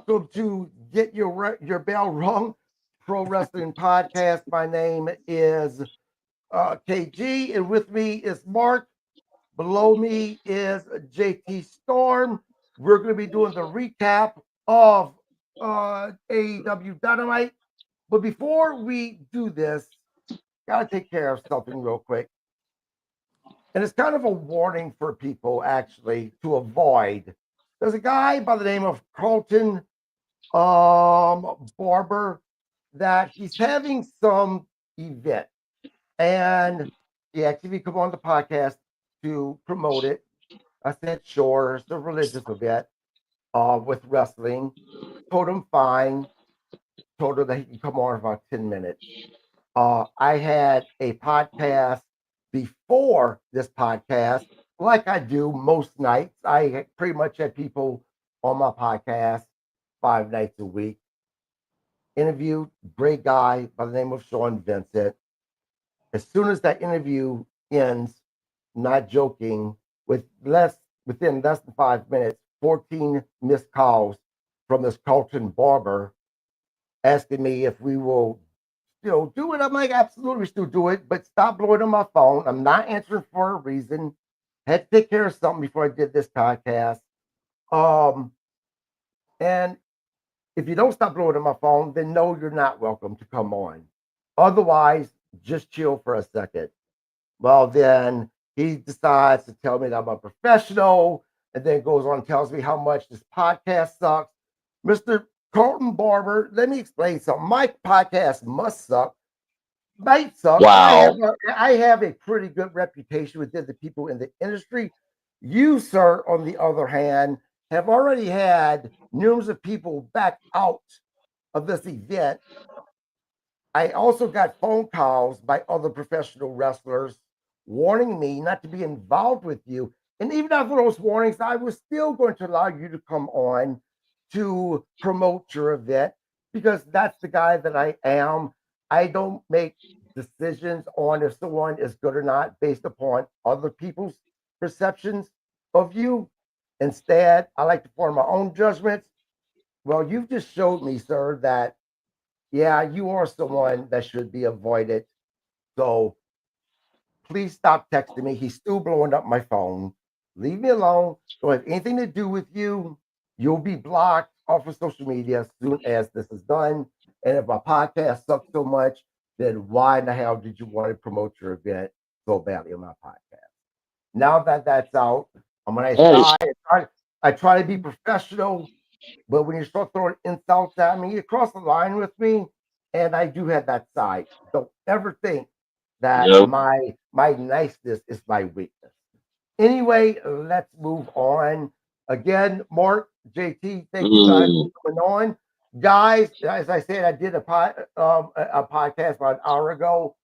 welcome to Get Your Bell Rung Pro Wrestling Podcast. My name is KG, and with me is Mark. Below me is JT Storm. We're going to be doing the recap of AEW Dynamite. But before we do this, gotta take care of something real quick. And it's kind of a warning for people actually to avoid. There's a guy by the name of Carlton Barber that he's having some event, and he actually come on the podcast to promote it. I said, sure, it's a religious event with wrestling. Told him fine. Told him that he can come on for about 10 minutes. I had a podcast before this podcast, like I do most nights. I pretty much had people on my podcast 5 nights a week. Interviewed great guy by the name of Sean Vincent. As soon as that interview ends, not joking, within less than 5 minutes, 14 missed calls from this Carlton Barber asking me if we will still do it. I'm like, absolutely, still do it, but stop blowing on my phone. I'm not answering for a reason. Had to take care of something before I did this podcast. And if you don't stop blowing on my phone, then no, you're not welcome to come on. Otherwise, just chill for a second. Well, then he decides to tell me that I'm a professional, and then goes on and tells me how much this podcast sucks. Mr. Carlton Barber, let me explain something. My podcast must suck. Might suck. Wow. I have a pretty good reputation within the people in the industry. You, sir, on the other hand, have already had numerous of people back out of this event. I also got phone calls by other professional wrestlers warning me not to be involved with you. And even after those warnings, I was still going to allow you to come on to promote your event because that's the guy that I am. I don't make decisions on if someone is good or not based upon other people's perceptions of you. Instead, I like to form my own judgments. Well, you've just showed me, sir, that yeah, you are someone that should be avoided. So please stop texting me. He's still blowing up my phone. Leave me alone. Don't have anything to do with you. You'll be blocked off of social media as soon as this is done. And if my podcast sucks so much, then why in the hell did you want to promote your event so badly on my podcast? Now that that's out, I'm a nice guy. I try to be professional, but when you start throwing insults at me, you cross the line with me, and I do have that side. Don't ever think that Yep. my niceness is my weakness. Anyway, let's move on. Again, Mark, JT, thank you guys for coming on. Guys, as I said, I did a podcast about an hour ago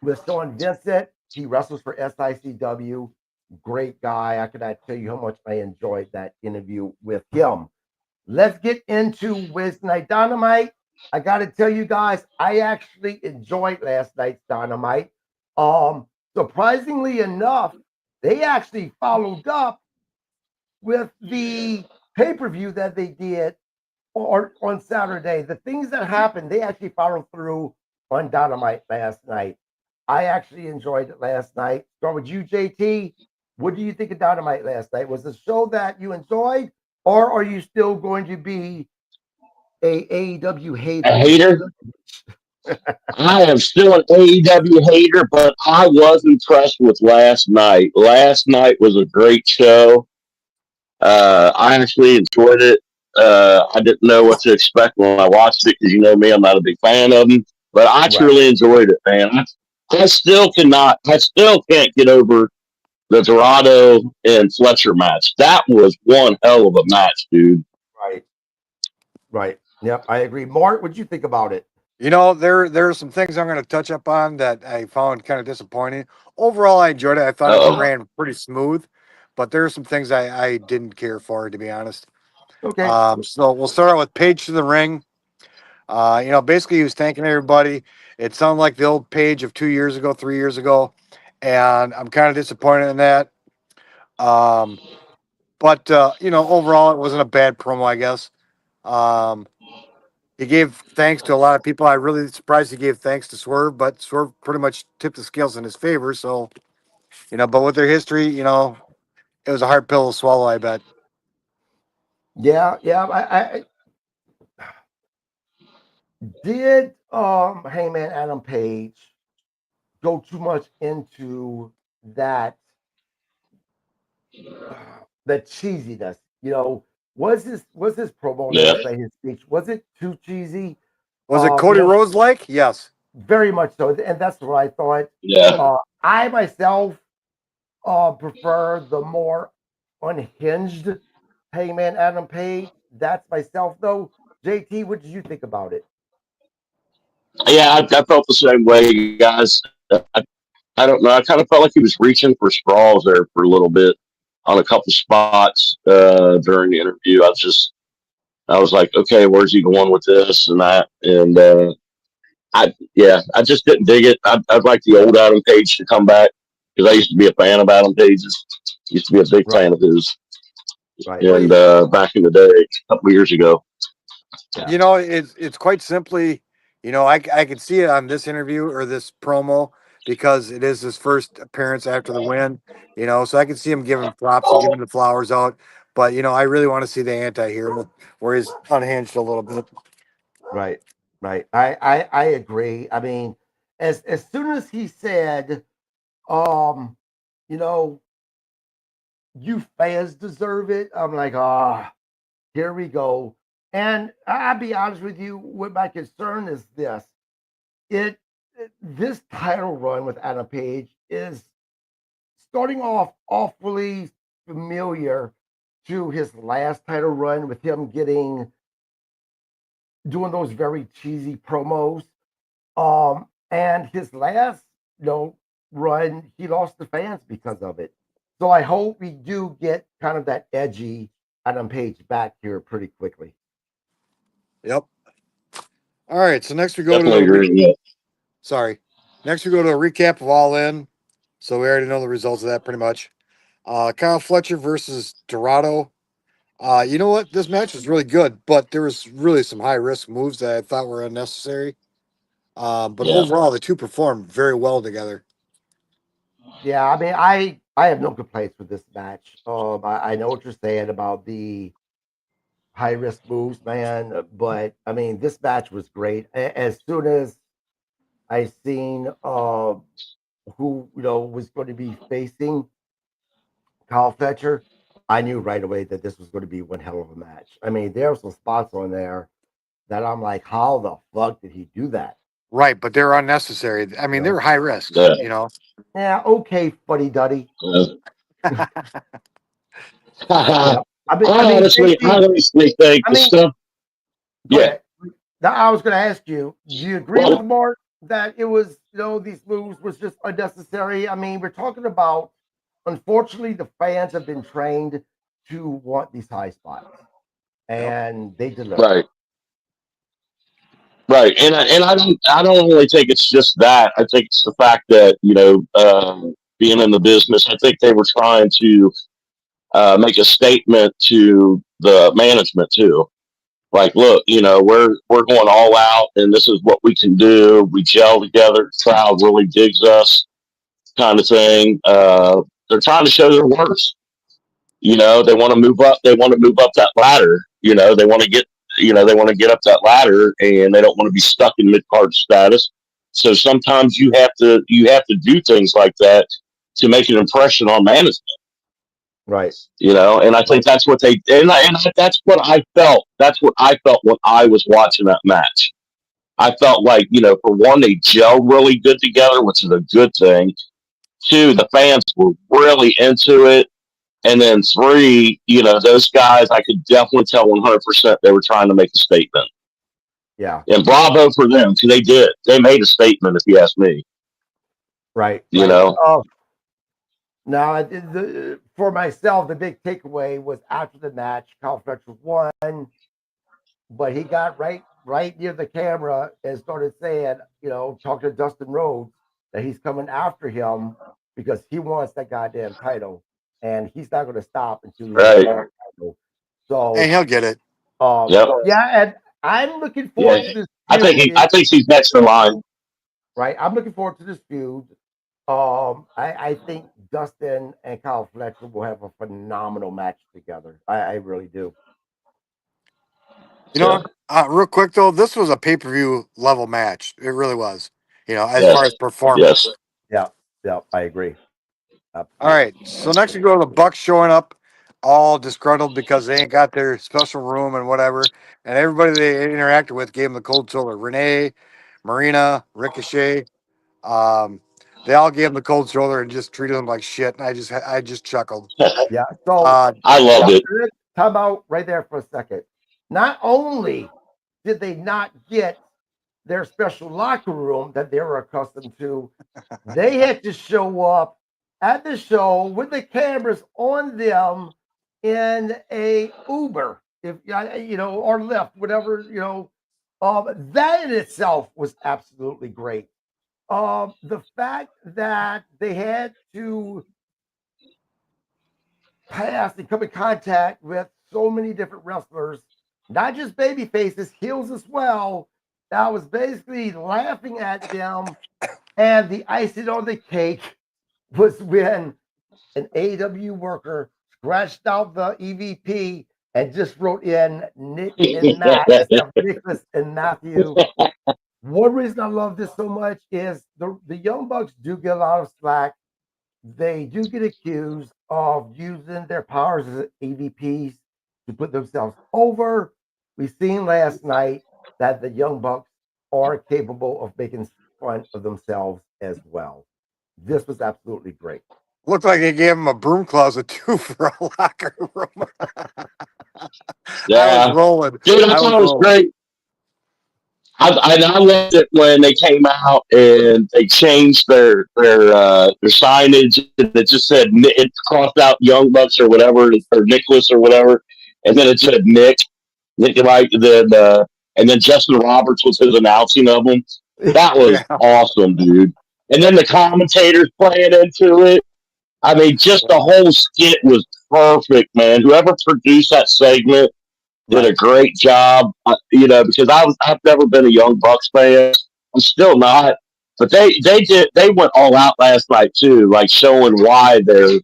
with Sean Vincent. He wrestles for SICW. Great guy. I cannot tell you how much I enjoyed that interview with him. Let's get into Wednesday Night Dynamite. I got to tell you guys, I actually enjoyed last night's Dynamite. Surprisingly enough, they actually followed up with the pay-per-view that they did on Saturday. The things that happened, they actually followed through on Dynamite last night. I actually enjoyed it last night. Start with you, JT. What do you think of Dynamite last night? Was the show that you enjoyed, or are you still going to be a AEW hater? A hater? I am still an AEW hater, but I was impressed with last night. Last night was a great show. I actually enjoyed it. I didn't know what to expect when I watched it because you know me, I'm not a big fan of them. But I truly enjoyed it, man. I still can't get over the Dorado and Fletcher match. That was one hell of a match, dude. Right. Yep, I agree. Mark, what'd you think about it? You know, there are some things I'm going to touch up on that I found kind of disappointing. Overall, I enjoyed it. I thought it ran pretty smooth, but there are some things I didn't care for, to be honest. Okay. So we'll start out with Page to the ring. Basically he was thanking everybody. It sounded like the old Page of 2 years ago, 3 years ago, and I'm kind of disappointed in that. But overall, it wasn't a bad promo, I guess. Um, he gave thanks to a lot of people. I really surprised he gave thanks to Swerve, but Swerve pretty much tipped the scales in his favor. So, but with their history, it was a hard pill to swallow, I bet. Yeah, yeah. I did Hangman Adam Page go too much into that that cheesiness. Was his promo, Yeah. let's say his speech, was it too cheesy? Was it You Cody know, Rhodes like? Yes. very much so, and that's what I thought. Yeah. I myself prefer the more unhinged Hangman Adam Page. That's myself though. JT, what did you think about it? Yeah, I felt the same way, guys. I don't know. I kind of felt like he was reaching for straws there for a little bit on a couple spots during the interview. I was like, okay, where's he going with this and that? And I just didn't dig it. I'd like the old Adam Page to come back because I used to be a fan of Adam Page's. Used to be a big Right, fan of his, right. Well, and back in the day, a couple of years ago. Yeah, it's quite simply, I could see it on this interview or this promo because it is his first appearance after the win, so I can see him giving props and giving the flowers out. But I really want to see the anti-hero where he's unhinged a little bit. right, right. I agree. I mean, as soon as he said, um, you know, you fans deserve it, I'm like, here we go. And I'll be honest with you, what my concern is this. It this title run with Adam Page is starting off awfully familiar to his last title run with him doing those very cheesy promos. And his last, run, he lost the fans because of it. So I hope we do get kind of that edgy Adam Page back here pretty quickly. Yep. All right. So next we go to Definitely a agree. Yeah. sorry. Next we go to a recap of All In. So we already know the results of that pretty much. Kyle Fletcher versus Dorado. You know what? This match was really good, but there was really some high risk moves that I thought were unnecessary. But Yeah. overall, the two performed very well together. Yeah, I mean, I have no complaints with this match. I know what you're saying about the high risk moves, man, but I mean, this match was great. As soon as I seen who was going to be facing Kyle Fletcher, I knew right away that this was going to be one hell of a match. I mean, there were some spots on there that I'm like, how the fuck did he do that? Right, but they're unnecessary. I You mean, they know? were high risks, Yeah. Yeah, okay, fuddy duddy. I Yeah, I mean, JT, honestly think I the mean, stuff. go Yeah. ahead. Now, I was going to ask you, do you agree with Well, Mark that it was, these moves was just unnecessary? I mean, we're talking about, unfortunately, the fans have been trained to want these high spots, Yep. and they deliver. right. Right, and I don't only think it's just that. I think it's the fact that being in the business, I think they were trying to make a statement to the management too. Like, look, we're going all out, and this is what we can do. We gel together. The crowd really digs us, kind of thing. They're trying to show their worth. They want to move up. They want to move up that ladder. They want to get. They want to get up that ladder, and they don't want to be stuck in mid card status. So sometimes you have to do things like that to make an impression on management. Right, And I think right, that's what they that's what I felt. That's what I felt when I was watching that match. I felt like for one, they gelled really good together, which is a good thing. Two, the fans were really into it. And then three, those guys, I could definitely tell 100% they were trying to make a statement. yeah, And bravo for them, because they did. They made a statement, if you ask me. right, You right. know, Now, for myself, the big takeaway was after the match, Kyle Fletcher won, but he got right near the camera and started saying, talking to Dustin Rhodes that he's coming after him because he wants that goddamn title. and he's not going to stop until he Right. wins the title. So, Hey, he'll get it. Yep. yeah, and I'm looking Yeah. forward to this feud. I think he's next in line. Right, I'm looking forward to this feud. I think Dustin and Kyle Fletcher will have a phenomenal match together. I really do. You know, real quick though, this was a pay-per-view level match. It really was. You know, as Yes. far as performance. Yes. Yeah, yeah, I agree. All right. So next we go to the Bucks showing up all disgruntled because they ain't got their special room and whatever. And everybody they interacted with gave them the cold shoulder. Renee, Marina, Ricochet, they all gave him the cold shoulder and just treated him like shit. And I just chuckled. Yeah. So I loved it. time out right there for a second. Not only did they not get their special locker room that they were accustomed to, they had to show up at the show with the cameras on them in a Uber, if or Lyft, whatever, that in itself was absolutely great. The fact that they had to pass and come in contact with so many different wrestlers, not just baby faces, heels as well. That was basically laughing at them. And the icing on the cake was when an AEW worker scratched out the EVP and just wrote in Nick and Matt instead of Nicholas and Matthew. One reason I love this so much is the Young Bucks do get a lot of slack. They do get accused of using their powers as AVPs to put themselves over. We've seen last night that the Young Bucks are capable of making fun of themselves as well. This was absolutely great. Looked like they gave him a broom closet too for a locker room. I was rolling. Dude, I thought it was great. I loved it when they came out and they changed their signage and it just said it crossed out Young Bucks or whatever or Nicholas or whatever, and then it said Nick like and then Justin Roberts was his announcing of them. That was awesome, dude. And then the commentators playing into it. I mean, just the whole skit was perfect, man. Whoever produced that segment did a great job. Because I've never been a Young Bucks fan. I'm still not. But they went all out last night too, like showing why they're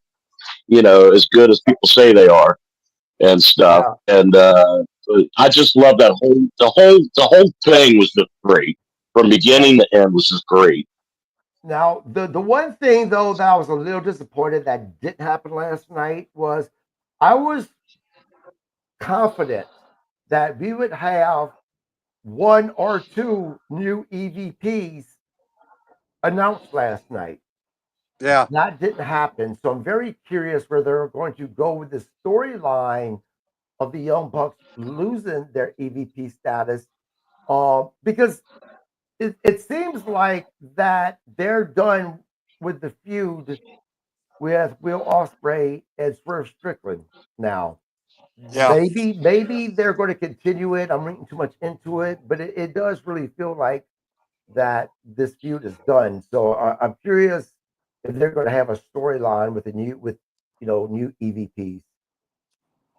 as good as people say they are and stuff. Yeah. And I just love the whole thing was just great from beginning to end was just great. Now, the one thing though that I was a little disappointed that didn't happen last night was I was confident that we would have one or two new EVPs announced last night. Yeah. That didn't happen. So I'm very curious where they're going to go with the storyline of the Young Bucks losing their EVP status. Because it seems like that they're done with the feud with Will Ospreay and Swerve Strickland now. Yeah. Maybe they're going to continue it. I'm reading too much into it, but it does really feel like that this feud is done. So I'm curious if they're going to have a storyline with new EVPs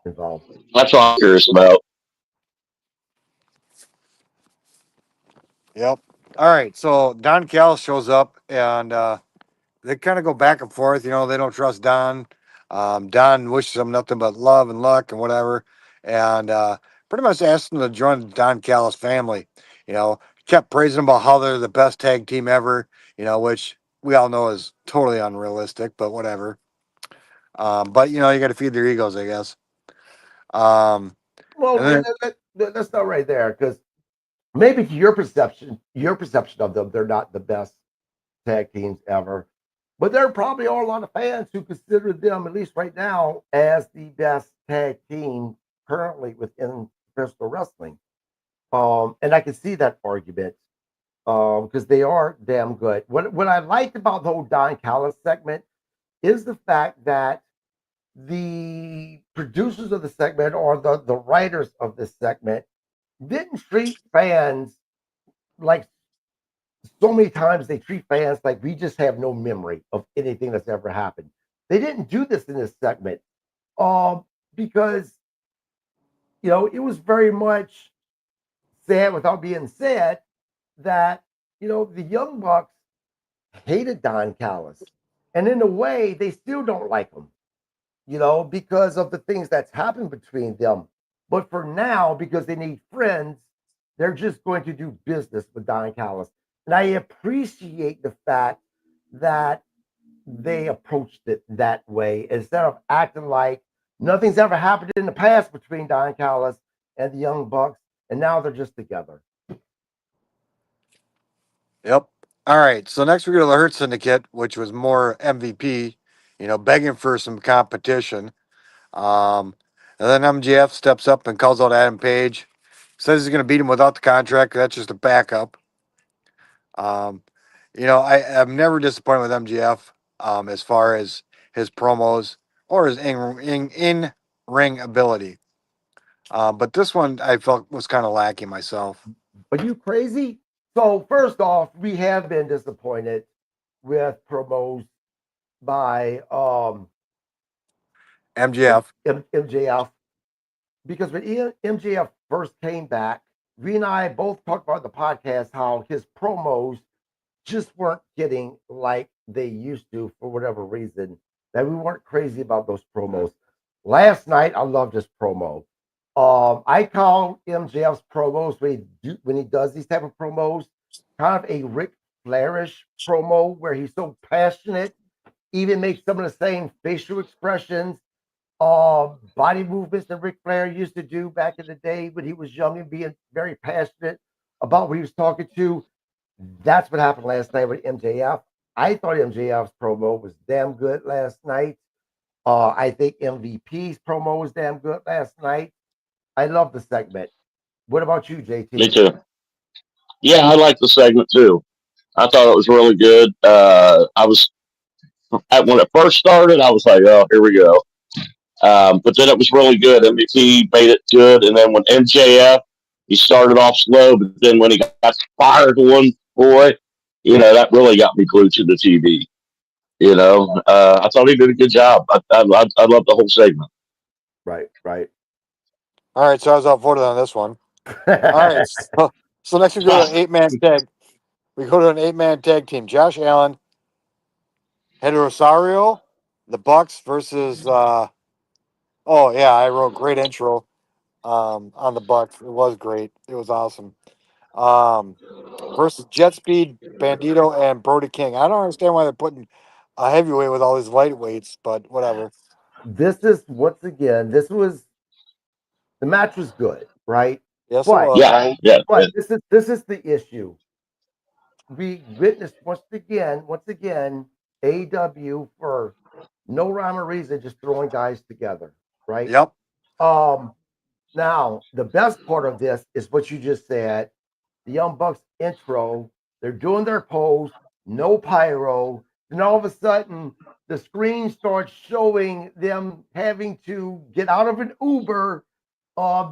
involved. That's what I'm curious about. Yep. All right. So Don Callis shows up and they kind of go back and forth. You know, they don't trust Don. Don wishes him nothing but love and luck and whatever. And pretty much asked him to join the Don Callis family. You know, kept praising about how they're the best tag team ever, which we all know is totally unrealistic, but whatever. But, you got to feed their egos, I guess. Well, And that's not right there because maybe to your perception of them, they're not the best tag teams ever. But there probably are a lot of fans who consider them, at least right now, as the best tag team currently within professional wrestling. And I can see that argument because they are damn good. What I liked about the whole Don Callis segment is the fact that the producers of the segment or the writers of this segment didn't treat fans like so many times they treat fans like we just have no memory of anything that's ever happened. They didn't do this in this segment, because it was very much said without being said that the Young Bucks hated Don Callis, and in a way, they still don't like him, because of the things that's happened between them. But for now, because they need friends, they're just going to do business with Don Callis. And I appreciate the fact that they approached it that way instead of acting like nothing's ever happened in the past between Don Callis and the Young Bucks, and now they're just together. Yep. All right. So next we go to the Hurt Syndicate, which was more MVP, begging for some competition. Um, and then MGF steps up and calls out Adam Page, says he's going to beat him without the contract. That's just a backup. Um, I'm never disappointed with MGF as far as his promos or his in ring ability. But this one I felt was kind of lacking myself. Are you crazy? So first off, we have been disappointed with promos by MGF. MJF, because when MJF first came back, we and I both talked about the podcast how his promos just weren't getting like they used to for whatever reason. That we weren't crazy about those promos. Last night, I loved his promo. I call MJF's promos when he does these type of promos kind of a Ric Flairish promo where he's so passionate, even makes some of the same facial expressions, body movements that Ric Flair used to do back in the day when he was young and being very passionate about what he was talking to. That's what happened last night with MJF. I thought MJF's promo was damn good last night. I think MVP's promo was damn good last night. I love the segment. What about you, Me JT? too. Yeah, I like the segment too. I thought it was really good. I was when it first started, I was like, "Oh, here we go." But then it was really good. MVP made it good, and then when MJF, he started off slow, but then when he got fired, one boy, that really got me glued to the TV. I thought he did a good job. I love the whole segment. Right, right. All right. So I was outvoted on this one. All right. So next we go to an 8-man tag. We go to an 8-man tag team. Josh Allen, Ed Rosario, the Bucks versus. Oh yeah, I wrote great intro on the Bucks. It was great. It was awesome. Um, versus Jet Speed, Bandito, and Brody King. I don't understand why they're putting a heavyweight with all these lightweights, but whatever. This is once again, the match was good, right? Yes, it But was. Yeah, yeah, this is the issue. We witnessed once again, AEW for no rhyme or reason just throwing guys together, right? Yep. Um, Now, the best part of this is what you just said. The Young Bucks intro, they're doing their pose, no pyro. Then all of a sudden, the screen starts showing them having to get out of an Uber.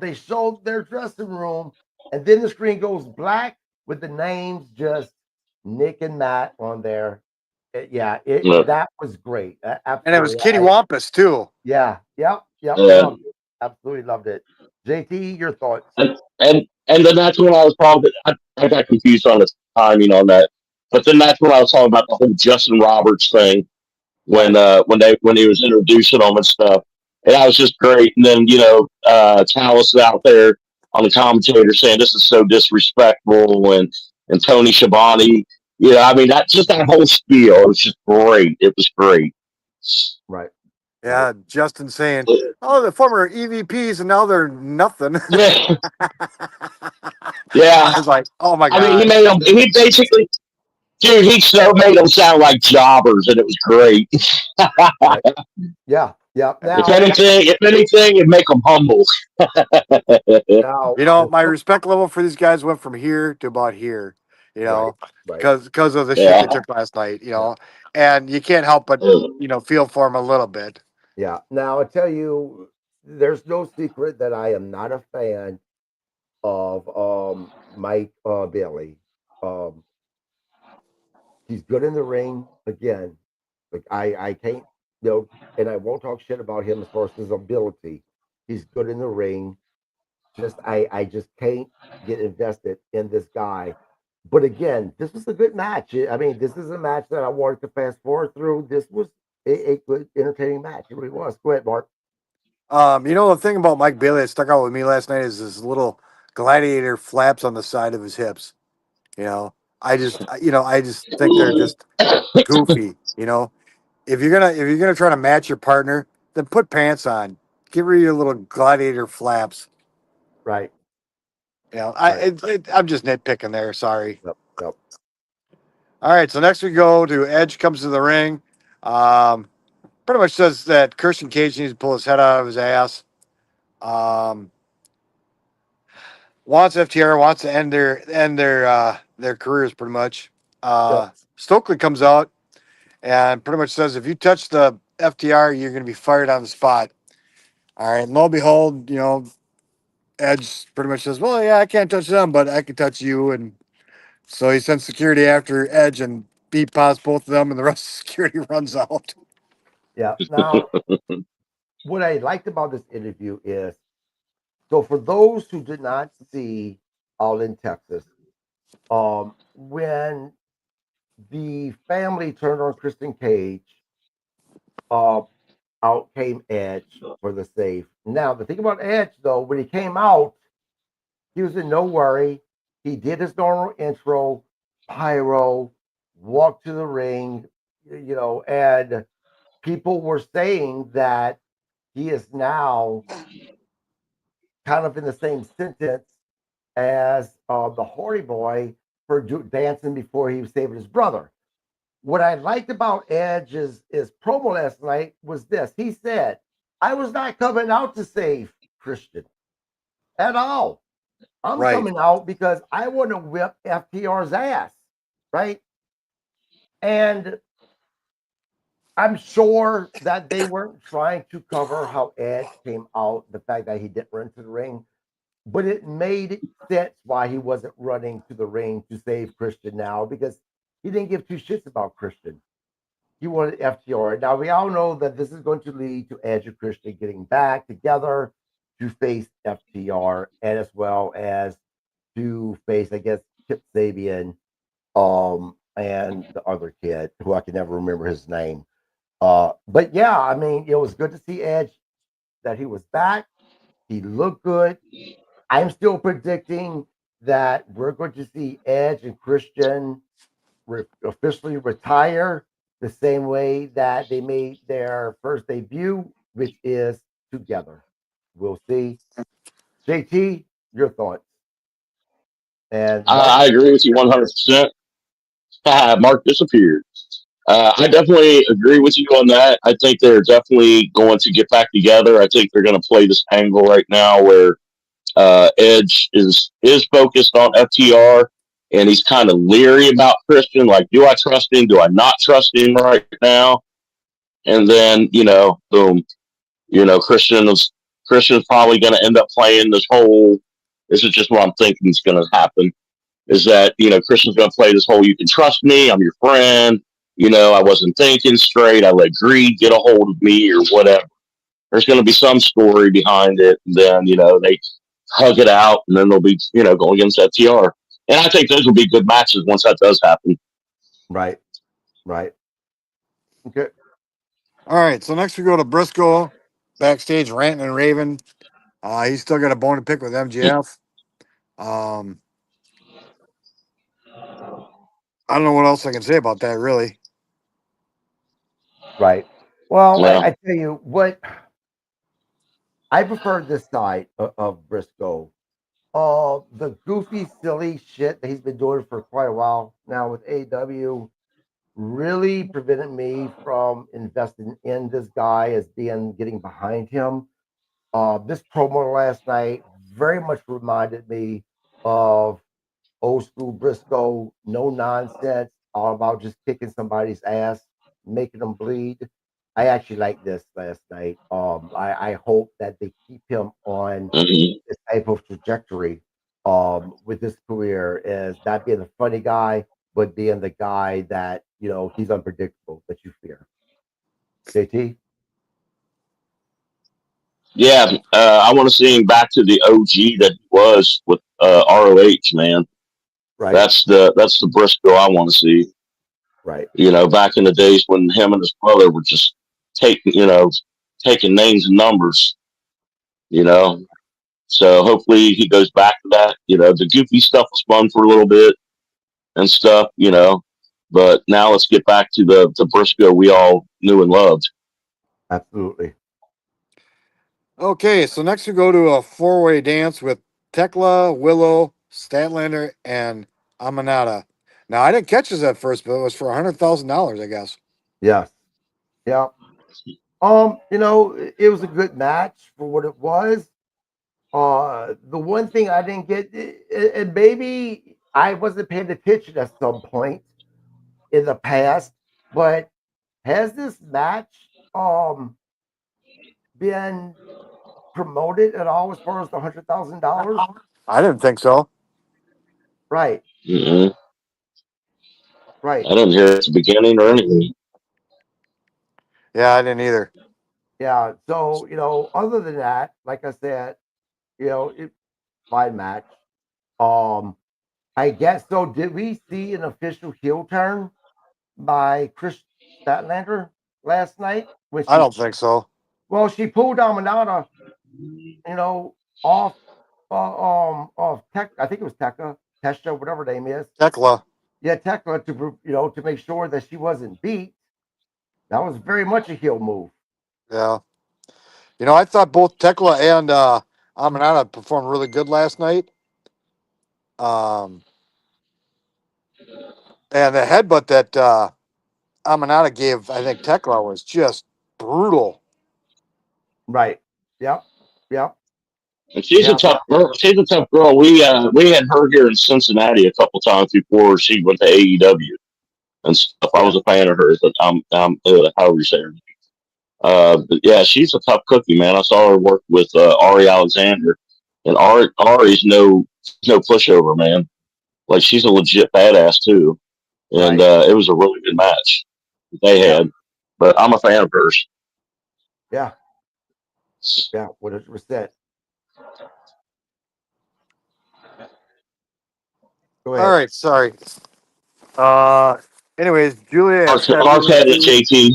They showed their dressing room, and then the screen goes black with the names just Nick and Matt on there. Yeah, yeah. that was great. And it was Absolutely. Kitty Wampus too. Yeah, yep. Yeah. Loved it. Absolutely loved it. JT, your thoughts? And then that's when I was probably I got confused on the timing on that. But then that's when I was talking about the whole Justin Roberts thing when Right. when he was introducing them and stuff. And that was just great. And then Callis out there on the commentator saying this is so disrespectful and Tony Schiavone. I mean that whole spiel. It was just great. It was great. Right. Right. Yeah, Justin saying, "Oh, the former EVPs, and now they're nothing." Yeah, I yeah. was like, "Oh my I mean, he god!" made him. He basically, dude, he so made them sound like jobbers, and it was great. Right. Yeah. Yeah. If anything, it'd make them humble. Now the My respect level for these guys went from here to about here. You right. know, Right. because of the shit Yeah. they took last night. Yeah. And you can't help but feel for them a little bit. Yeah. Now I tell you, there's no secret that I am not a fan of Mike Bailey. He's good in the ring. Again, like I can't and I won't talk shit about him as far as his ability. He's good in the ring. Just I just can't get invested in this guy. But again, this was a good match. I mean, this is a match that I wanted to fast forward through. This was a good, entertaining match. It really was. Go ahead, Mark. The thing about Mike Bailey that stuck out with me last night is his little gladiator flaps on the side of his hips. You know, I just think they're just goofy. If you're gonna try to match your partner, then put pants on. Get rid of your little gladiator flaps. Right, right. I'm just nitpicking there. Sorry. Yep, yep, All right, so next we go to Edge comes to the ring. Um, Pretty much says that Christian Cage needs to pull his head out of his ass. Um, Wants FTR wants to end their careers pretty much. yep. Stokely comes out and pretty much says if you touch the FTR, you're going to be fired on the spot. All right, and lo and behold, Edge pretty much says, "Well, yeah, I can't touch them, but I can touch you." And so he sends security after Edge and beat past both of them, and the rest of security runs out. Yeah. Now, what I liked about this interview is so for those who did not see All in Texas, when the family turned on Kristen Cage, uh, out came Edge for the save. Now, the thing about Edge, though, when he came out, he was in no worry. He did his normal intro, pyro, walked to the ring, and people were saying that he is now kind of in the same sentence as the Hardy Boy for dancing before he was saving his brother. What I liked about Edge's promo last night was this. He said, I was not coming out to save Christian at all. I'm Right. coming out because I want to whip FTR's ass, right? And I'm sure that they weren't trying to cover how Edge came out, the fact that he didn't run to the ring, but it made sense why he wasn't running to the ring to save Christian now because he didn't give two shits about Christian. He wanted FTR. Now we all know that this is going to lead to Edge and Christian getting back together to face FTR and as well as to face, I guess, Kip Sabian, and the other kid who I can never remember his name. But yeah, I mean, it was good to see Edge that he was back. He looked good. I'm still predicting that we're going to see Edge and Christian officially retire the same way that they made their first debut, which is together. We'll see. JT, your thoughts. And Mark, I agree with you 100%. Mark disappeared. I definitely agree with you on that. I think they're definitely going to get back together. I think they're going to play this angle right now where Edge is focused on FTR and he's kind of leery about Christian. Like, do I trust him? Do I not trust him right now? And then boom, Christian's probably going to end up playing this whole. This is just what I'm thinking is going to happen. Is that Christian's going to play this whole? You can trust me. I'm your friend. I wasn't thinking straight. I let greed get a hold of me or whatever. There's going to be some story behind it. And then, they hug it out and then they'll be, going against FTR. And I think those will be good matches once that does happen. right, right. Okay. All right, so next we go to Briscoe backstage ranting and raving. He's still got a bone to pick with MGF. Um, I don't know what else I can say about that, really. Right. Well, Yeah. I tell you what, I prefer this side of Briscoe. The goofy, silly shit that he's been doing for quite a while now with AEW really prevented me from investing in this guy as being getting behind him. This promo last night very much reminded me of old school Briscoe, no nonsense, all about just kicking somebody's ass, making them bleed. I actually like this last night. I hope that they keep him on Mm-hmm. this type of trajectory with his career as not being a funny guy, but being the guy that he's unpredictable that you fear. JT. Yeah, I want to see him back to the OG that he was with ROH. Man, Right. that's the Briscoe I want to see. Right. Back in the days when him and his brother were just taking names and numbers. You know, so hopefully he goes back to that. The goofy stuff was fun for a little bit and stuff. But now let's get back to the Briscoe we all knew and loved. Absolutely. Okay, so next we go to a four-way dance with Tekla, Willow, Statlander, and Amanada. Now I didn't catch this at first, but it was for $100,000, I guess. Yes. Yeah. It was a good match for what it was. The one thing I didn't get, and maybe I wasn't paying attention at some point in the past, but has this match been promoted at all as far as the $100,000? I didn't think so. Right, Mm-hmm. right. I didn't hear it at the beginning or anything. Yeah, I didn't either. Yeah. So, other than that, like I said, it fine match. Um, I guess so. Did we see an official heel turn by Chris Statlander last night when I she? don't think so. Well, she pulled Dominata, off, off Tech. I think it was Tekka, Tesha, whatever her name is. Tekla. Yeah, Tekla to make sure that she wasn't beat. That was very much a heel move. Yeah. I thought both Tekla and Amanada performed really good last night. Um, and the headbutt that Amanada gave, I think Tekla was just brutal. Right. Yep. Yep. And she's a Yep. tough girl. She's a tough girl. We had her here in Cincinnati a couple times before she went to AEW and stuff. I Yeah. was a fan of hers, but however you say her. But yeah, she's a tough cookie, man. I saw her work with Ari Alexander, and Ari's no pushover, man. Like she's a legit badass too, and Right. it was a really good match they Yeah. had. But I'm a fan of hers. Yeah. Yeah. 100%. Go All ahead. right, sorry. Anyways, Julia and Sky Mark Blue had it, interfered.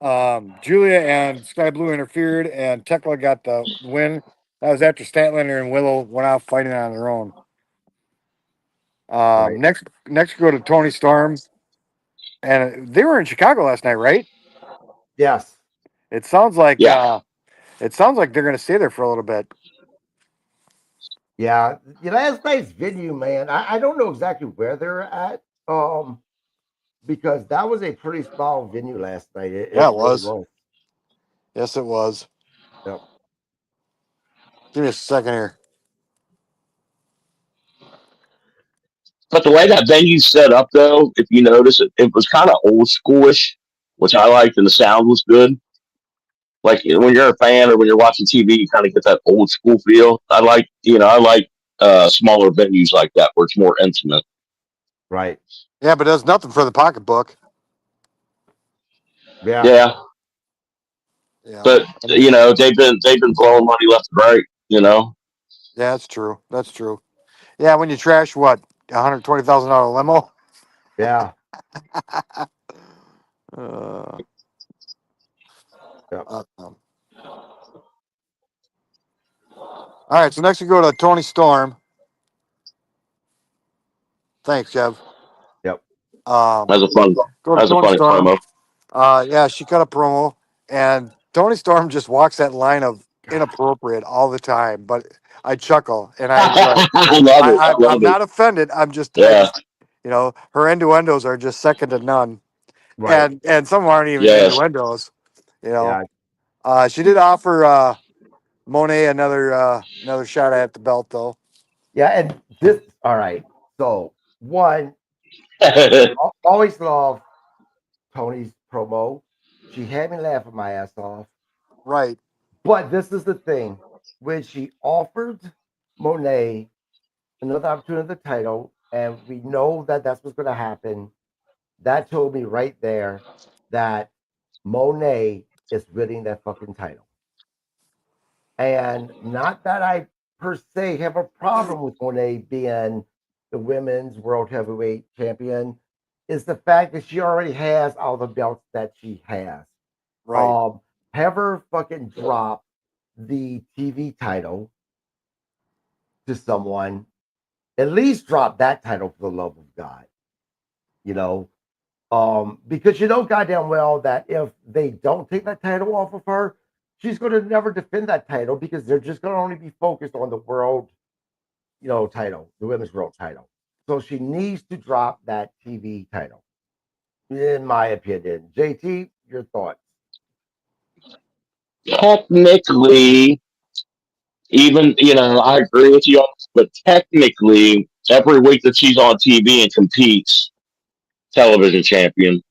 JT. Julia and Sky Blue interfered, and Tekla got the win. That was after Statlander and Willow went out fighting on their own. Right. Next we go to Tony Storm, and they were in Chicago last night, right? Yes. It sounds like Yeah, they're going to stay there for a little bit. Yeah. That's nice venue, man. I don't know exactly where they're at. Because that was a pretty small venue last night. It, Yeah, it it really was. was. Yes, it was. Yep. Give me a second here. but the way that venue's set up, though, if you notice, it was kind of old schoolish, which I liked, and the sound was good. Like when you're a fan or when you're watching TV, you kind of get that old school feel. I like smaller venues like that where it's more intimate. Right. Yeah, but it does nothing for the pocketbook. Yeah. Yeah, but And they've been blowing money left and right. yeah, that's true. That's true. Yeah, when you trash what $120,000 limo. Yeah. Uh, Yep. all right, so next we go to Tony Storm. Thanks, Kev. Yep. That's a fun. Go to That's a Tony funny Storm. promo. Yeah, she cut a promo, and Tony Storm just walks that line of inappropriate all the time. But I chuckle and I enjoy it. I love it. I I'm love it. not offended. I Yeah. just, her innuendos are just second to none, Right. and some aren't even Yes. innuendos. You know, Yeah. she did offer Monet another shot at the belt though. Yeah. And this. All right. So one, always love Tony's promo. She had me laughing my ass off. Right. But this is the thing: when she offered Monet another opportunity of the title, and we know that that's what's going to happen. That told me right there that Monet is winning that fucking title. And not that I per se have a problem with Monet being the women's world heavyweight champion, is the fact that she already has all the belts that she has. Right. Have her fucking drop the TV title to someone. At least drop that title for the love of God. You know, because you know goddamn well that if they don't take that title off of her, she's going to never defend that title because they're just going to only be focused on the world, title, the women's world title. So she needs to drop that TV title, in my opinion. JT, your thoughts? Technically, even I agree with you, but technically, every week that she's on TV and competes, television champion,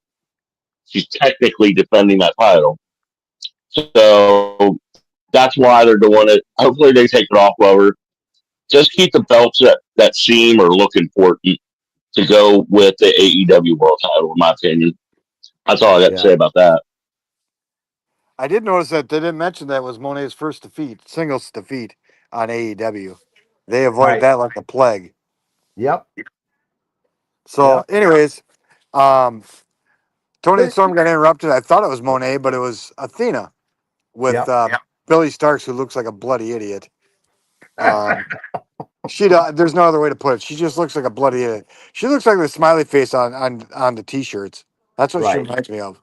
she's technically defending that title. So that's why they're doing it. Hopefully, they take it off of her. Just keep the belts that seem or look important to go with the AEW World Title, in my opinion. That's all I got to say about that. I did notice that they didn't mention that was Monet's first singles defeat on AEW. They avoided Right. that like the plague. Yep. So, Yep. anyways, Tony But Storm got interrupted. I thought it was Monet, but it was Athena with yep. Billy Starks, who looks like a bloody idiot. There's no other way to put it. She just looks like a bloody idiot. She looks like the smiley face on the t-shirts. That's what she Right. reminds me of.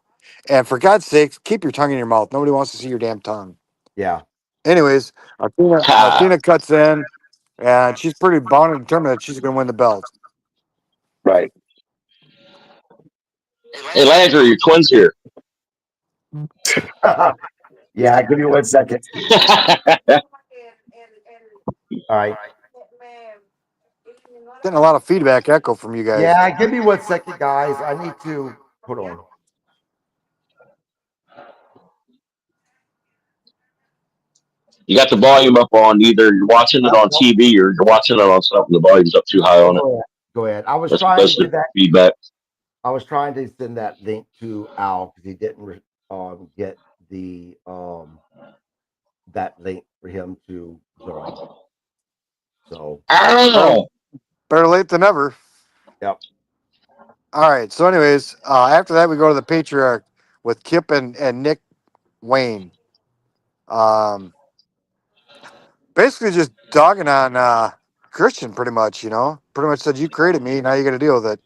And for God's sakes, keep your tongue in your mouth. Nobody wants to see your damn tongue. Yeah. Anyways, Athena cuts in, and she's pretty bound and determined that she's going to win the belt. Right. Hey, Landry, your twins here. Yeah, give me 1 second. All right. Getting a lot of feedback echo from you guys. Yeah, give me 1 second, guys. I need to hold on. You got the volume up on either you're watching it on TV or you're watching it on something. The volume's up too high on it. Go ahead. I was Let's trying to listen do to that. feedback. I was trying to send that link to Al because he didn't get the that link for him to join. So Better late than never. Yep. All right. So, anyways, after that, we go to the Patriarch with Kip and Nick Wayne. Basically just dogging on Christian, pretty much. Pretty much said, "You created me. Now you got to deal with it."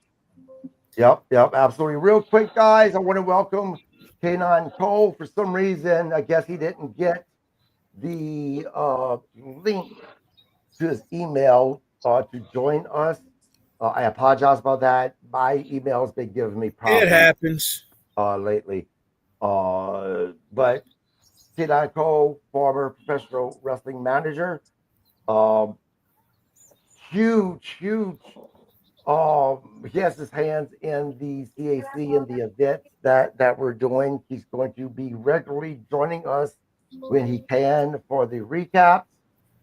Yep, absolutely. Real quick, guys, I want to welcome Kanon Cole. For some reason, I guess he didn't get the link to his email to join us. I apologize about that. My email's been giving me problems. It happens Lately. But Kanon Cole, former professional wrestling manager, huge. He has his hands in the CAC and the events that we're doing. He's going to be regularly joining us when he can for the recaps.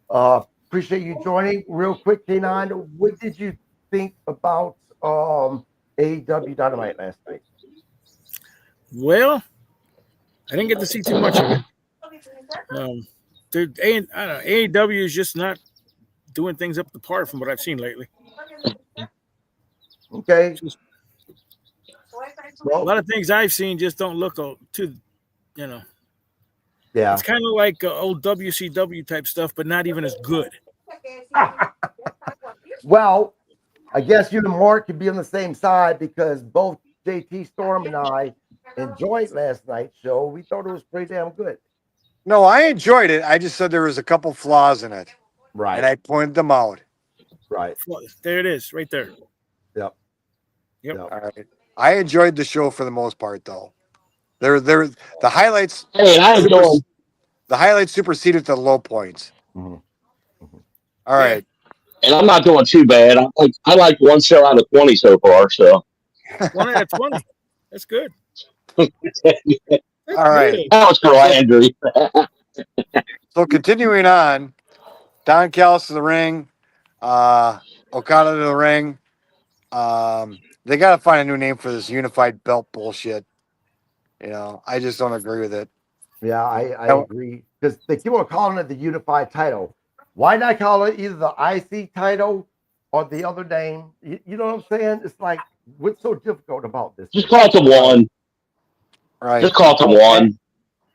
Appreciate you joining. Real quick, Kanon, what did you think about AEW Dynamite last night? Well, I didn't get to see too much of it. I don't know, AEW is just not doing things up to par from what I've seen lately. Okay. A lot of things I've seen just don't look too, Yeah. It's kind of like old WCW type stuff, but not even as good. Well, I guess you and Mark could be on the same side because both JT Storm and I enjoyed last night's show. We thought it was pretty damn good. No, I enjoyed it. I just said there was a couple flaws in it. Right. And I pointed them out. Right. There it is, right there. Yep. All right. I enjoyed the show for the most part, though. The highlights. Hey, I enjoyed. The highlights superseded the low points. Mm-hmm. Mm-hmm. All right. And I'm not doing too bad. I like one show out of 20 so far. So 1 out of 20. That's good. All right. That was for Landry. So continuing on, Don Callis to the ring, Okada to the ring. They got to find a new name for this unified belt bullshit. I just don't agree with it. Yeah, I agree because they keep on calling it the unified title. Why not call it either the IC title or the other name? You know what I'm saying? It's like what's so difficult about this? Just call it the one. Right. Just call it the one.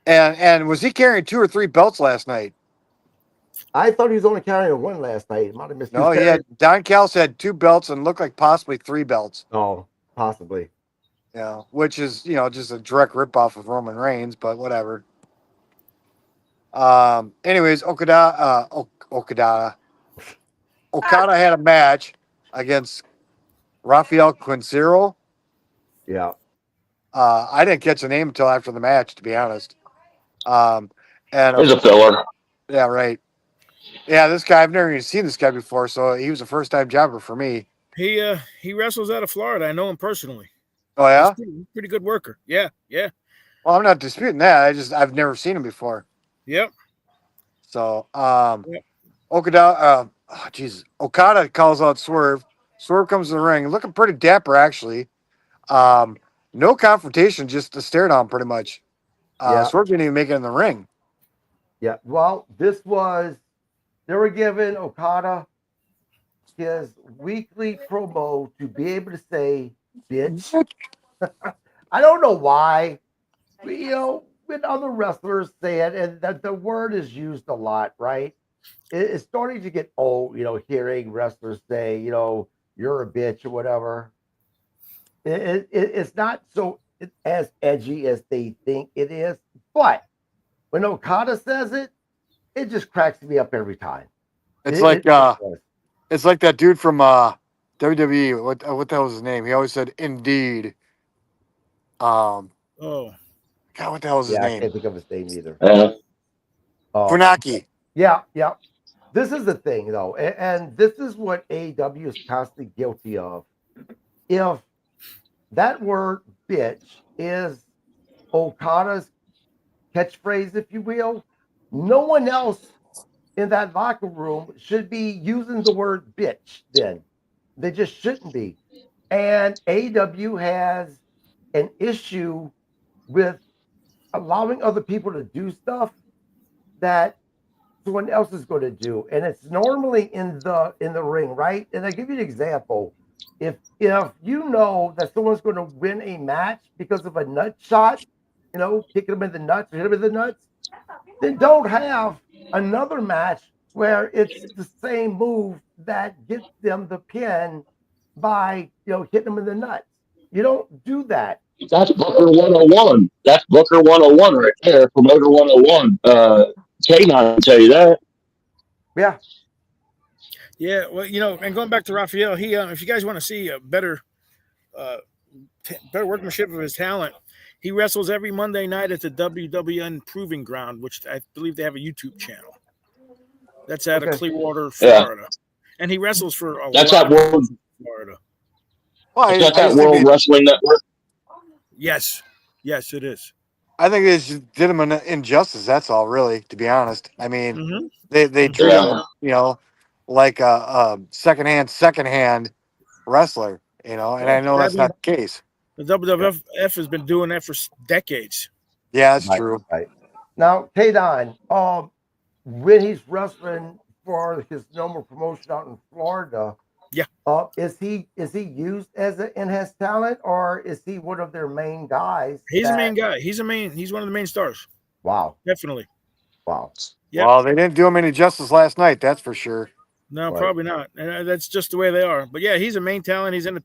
And was he carrying 2 or 3 belts last night? I thought he was only carrying one last night. He might have missed. No, he had Don Callis had 2 belts and looked like possibly 3 belts. Oh, possibly. Yeah, which is just a direct ripoff of Roman Reigns, but whatever. Anyways, Okada had a match against Rafael Quincero. Yeah. I didn't catch the name until after the match, to be honest. And There's a filler. Yeah, right. Yeah, this guy, I've never even seen this guy before, so he was a first-time jobber for me. He wrestles out of Florida. I know him personally. Oh yeah, he's pretty good worker. Yeah. Well, I'm not disputing that. I've never seen him before. Yep. So, Okada calls out Swerve. Swerve comes to the ring, looking pretty dapper actually. No confrontation, just a stare down pretty much. Yeah. Swerve didn't even make it in the ring. Yeah. Well, they were giving Okada his weekly promo to be able to say bitch. I don't know why. When other wrestlers say it, and that the word is used a lot, right? It's starting to get old, hearing wrestlers say, you're a bitch or whatever. It's not so as edgy as they think it is. But when Okada says it, it just cracks me up every time. It's like that dude from WWE. What the hell was his name? He always said "indeed." God, what the hell was his name? I can't think of his name either. Funaki. Yeah. This is the thing, though, and this is what AEW is constantly guilty of. If that word "bitch" is Okada's catchphrase, if you will, no one else in that locker room should be using the word bitch then. They just shouldn't be. And AEW has an issue with allowing other people to do stuff that someone else is going to do. And it's normally in the ring, right? And I give you an example. If you know that someone's going to win a match because of a nut shot, kicking them in the nuts or hit them in the nuts, then don't have another match where it's the same move that gets them the pin by hitting them in the nuts. You don't do that. That's Booker 101. That's Booker 101 right there. Promoter 101. K9 can tell you that. Yeah. Yeah. Well, and going back to Raphael, he if you guys want to see a better workmanship of his talent, he wrestles every Monday night at the WWN Proving Ground, which I believe they have a YouTube channel. That's out of Clearwater, Florida. And he wrestles for a lot of Florida. Well, got that World Wrestling Network. Yes, it is. I think they just did him an injustice. That's all, really. To be honest, I mean, they treat him, like a secondhand wrestler, and I know that's not the case. The WWF has been doing that for decades. Yeah, that's true. Right. Now, K-Don, when he's wrestling for his normal promotion out in Florida, is he used as an enhanced talent, or is he one of their main guys? He's a main guy. He's one of the main stars. Wow. Definitely. Wow. Yep. Well, they didn't do him any justice last night, that's for sure. No, probably not. And that's just the way they are. But yeah, he's a main talent. He's in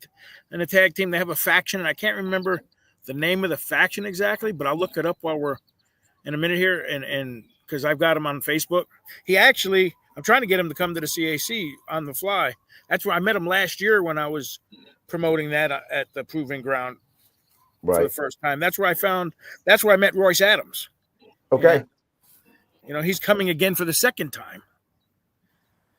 a tag team. They have a faction, and I can't remember the name of the faction exactly, but I'll look it up while we're in a minute here, and because I've got him on Facebook. I'm trying to get him to come to the CAC on the fly. That's where I met him last year when I was promoting that at the Proving Ground for the first time. That's where I met Royce Adams. Okay. And, he's coming again for the second time.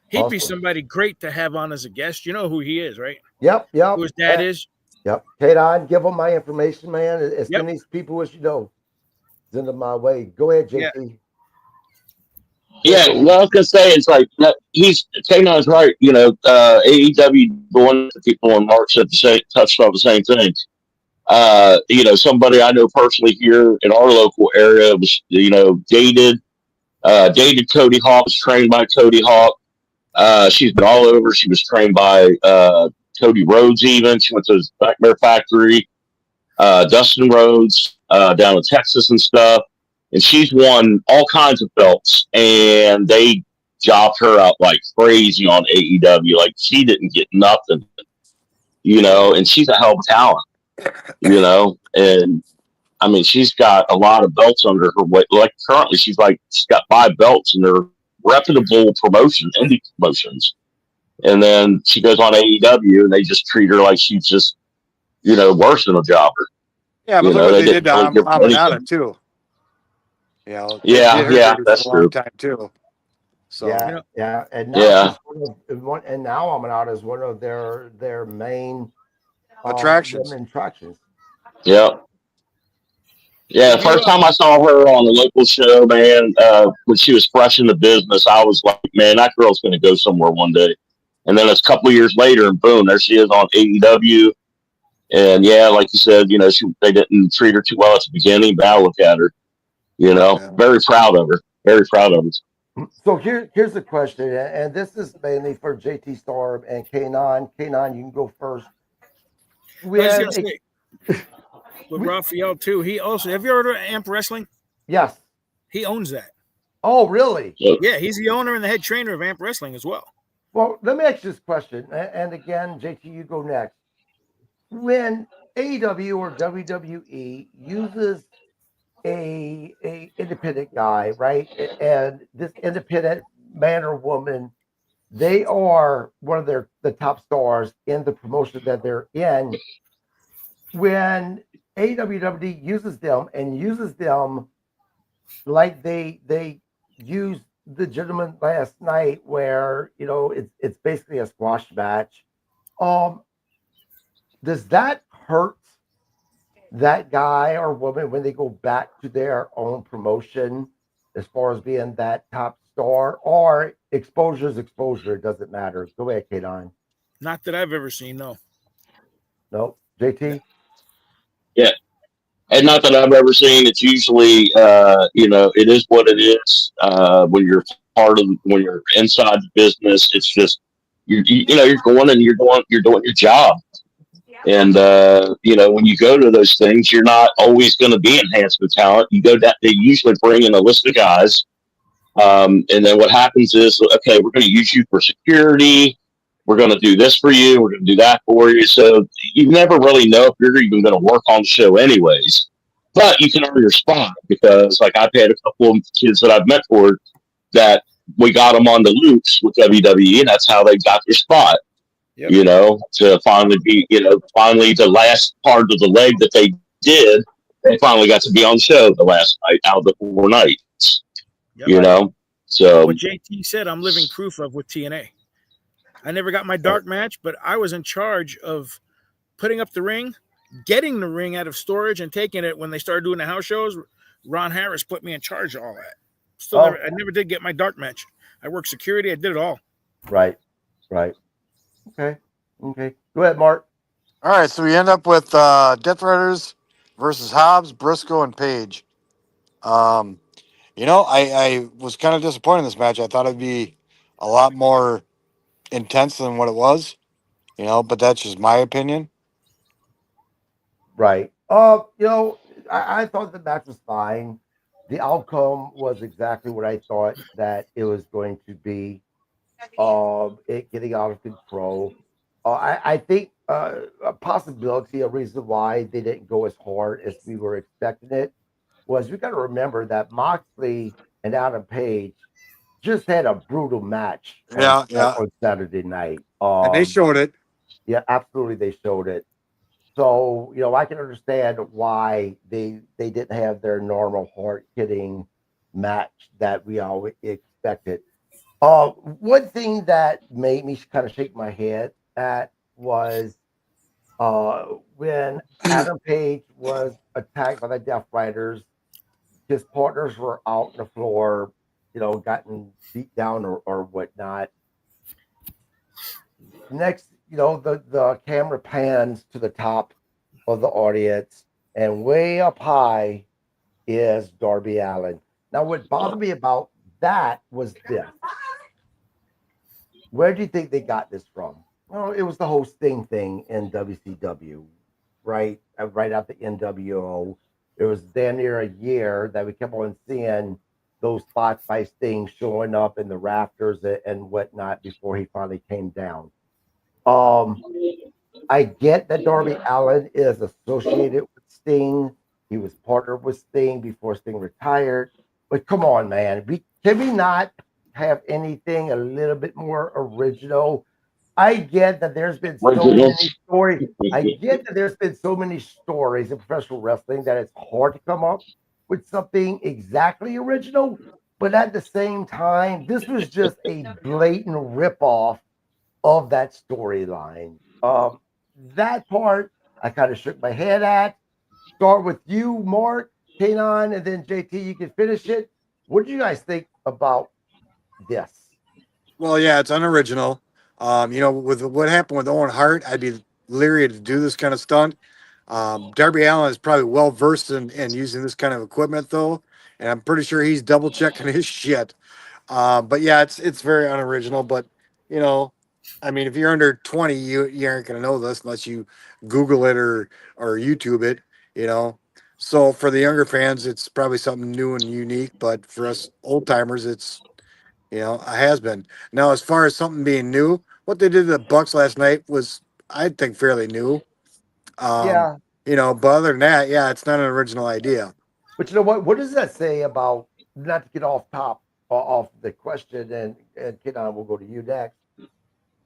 He'd be somebody great to have on as a guest. You know who he is, right? Yep. Who his dad is? Yep. K-Don, give him my information, man. As many people as you know, send them my way. Go ahead, JP. Yeah, well, I was gonna say it's like K9's right. AEW going to people in March that touched on the same things. Somebody I know personally here in our local area was, dated Cody Hawk, was trained by Cody Hawk. She's been all over. She was trained by Cody Rhodes even. She went to his Nightmare Factory, Dustin Rhodes, down in Texas and stuff. And she's won all kinds of belts. And they jobbed her out like crazy on AEW. Like she didn't get nothing, and she's a hell of a talent, and I mean, she's got a lot of belts under her weight. Like currently, she's got 5 belts, and they're reputable promotions, indie promotions. And then she goes on AEW, and they just treat her like she's just, worse than a jobber. Yeah, but look what they did to really give her anything. Amanada too. They Yeah, did her yeah, dirty that's for a long true. time too. So Yeah, and now Yeah. and now Amanada is one of their main attractions. Yeah. Yeah, the first time I saw her on the local show, man, when she was fresh in the business, I was like, man, that girl's going to go somewhere one day. And then it's a couple of years later, and boom, there she is on AEW. And yeah, like you said, they didn't treat her too well at the beginning, but now look at her. Very proud of her. Very proud of her. So here's the question, and this is mainly for JT Storm and K9. K9, you can go first. I was going to say, with Raphael too, he also, have you heard of Amp Wrestling? Yes. He owns that. Oh, really? Yeah, he's the owner and the head trainer of Amp Wrestling as well. Well, let me ask you this question, and again, JT, you go next. When AEW or WWE uses a independent guy, right, and this independent man or woman, they are one of the top stars in the promotion that they're in. When AEW uses them like they used the gentleman last night, where it's basically a squash match. Does that hurt that guy or woman when they go back to their own promotion as far as being that top star? Or exposure is exposure, it doesn't matter? Go ahead, K9. Not that I've ever seen, no. Nope. JT? Yeah. And not that I've ever seen. It's usually, it is what it is. When you're when you're inside the business, it's just, you're going and you're doing your job. And, when you go to those things, you're not always going to be enhancement talent. You go that they usually bring in a list of guys. And then what happens is, okay, we're going to use you for security. We're going to do this for you. We're going to do that for you. So you never really know if you're even going to work on the show anyways. But you can earn your spot because, like, I've had a couple of kids that I've mentored that we got them on the loops with WWE, and that's how they got their spot. Yep. To finally be, finally the last part of the leg that they did, they finally got to be on the show the last night out of the 4 nights. Yep. So what JT said, I'm living proof of with TNA. I never got my dark match, but I was in charge of putting up the ring, getting the ring out of storage, and taking it when they started doing the house shows. Ron Harris put me in charge of all that. I never did get my dark match. I worked security. I did it all. Right. Okay. Go ahead, Mark. All right, so we end up with Death Riders versus Hobbs, Briscoe, and Page. I was kind of disappointed in this match. I thought it'd be a lot more intense than what it was, but that's just my opinion. Right. I thought the match was fine. The outcome was exactly what I thought that it was going to be. It getting out of control. I think a possibility, a reason why they didn't go as hard as we were expecting it was, we got to remember that Moxley and Adam Page just had a brutal match on Saturday night. And they showed it. Yeah, absolutely, they showed it. So, I can understand why they didn't have their normal hard-hitting match that we always expected. One thing that made me kind of shake my head at was when Adam Page was attacked by the Death Riders. His partners were out on the floor, gotten beat down or whatnot. Next, the camera pans to the top of the audience, and way up high is Darby Allin. Now, what bothered me about that was this. Where do you think they got this from? Well, it was the whole Sting thing in WCW, right? Right out the NWO. It was damn near a year that we kept on seeing those spots by Sting showing up in the rafters and whatnot before he finally came down. Um, I get that Darby Allin is associated with Sting. He was partnered with Sting before Sting retired. But come on, man. Can we not have anything a little bit more original? I get that there's been so many stories. I get that there's been so many stories in professional wrestling that it's hard to come up with something exactly original. But at the same time, this was just a blatant ripoff of that storyline. That part I kind of shook my head at. Start with you, Mark, Kanon, and then JT. You can finish it. What do you guys think about this? Well, yeah, it's unoriginal. With what happened with Owen Hart, I'd be leery to do this kind of stunt. Darby Allin is probably well versed in using this kind of equipment, though, and I'm pretty sure he's double checking his shit. But yeah, it's very unoriginal. But you know, I mean, if you're under 20, you aren't gonna know this unless you Google it or YouTube it. You know, so for the younger fans, it's probably something new and unique. But for us old timers, it's a has been. Now, as far as something being new, what they did to the Bucks last night was, I think, fairly new. Um, Yeah, but other than that, yeah, it's not an original idea. but you know what? What does that say about not to get off the question, and Kanon, we'll go to you next.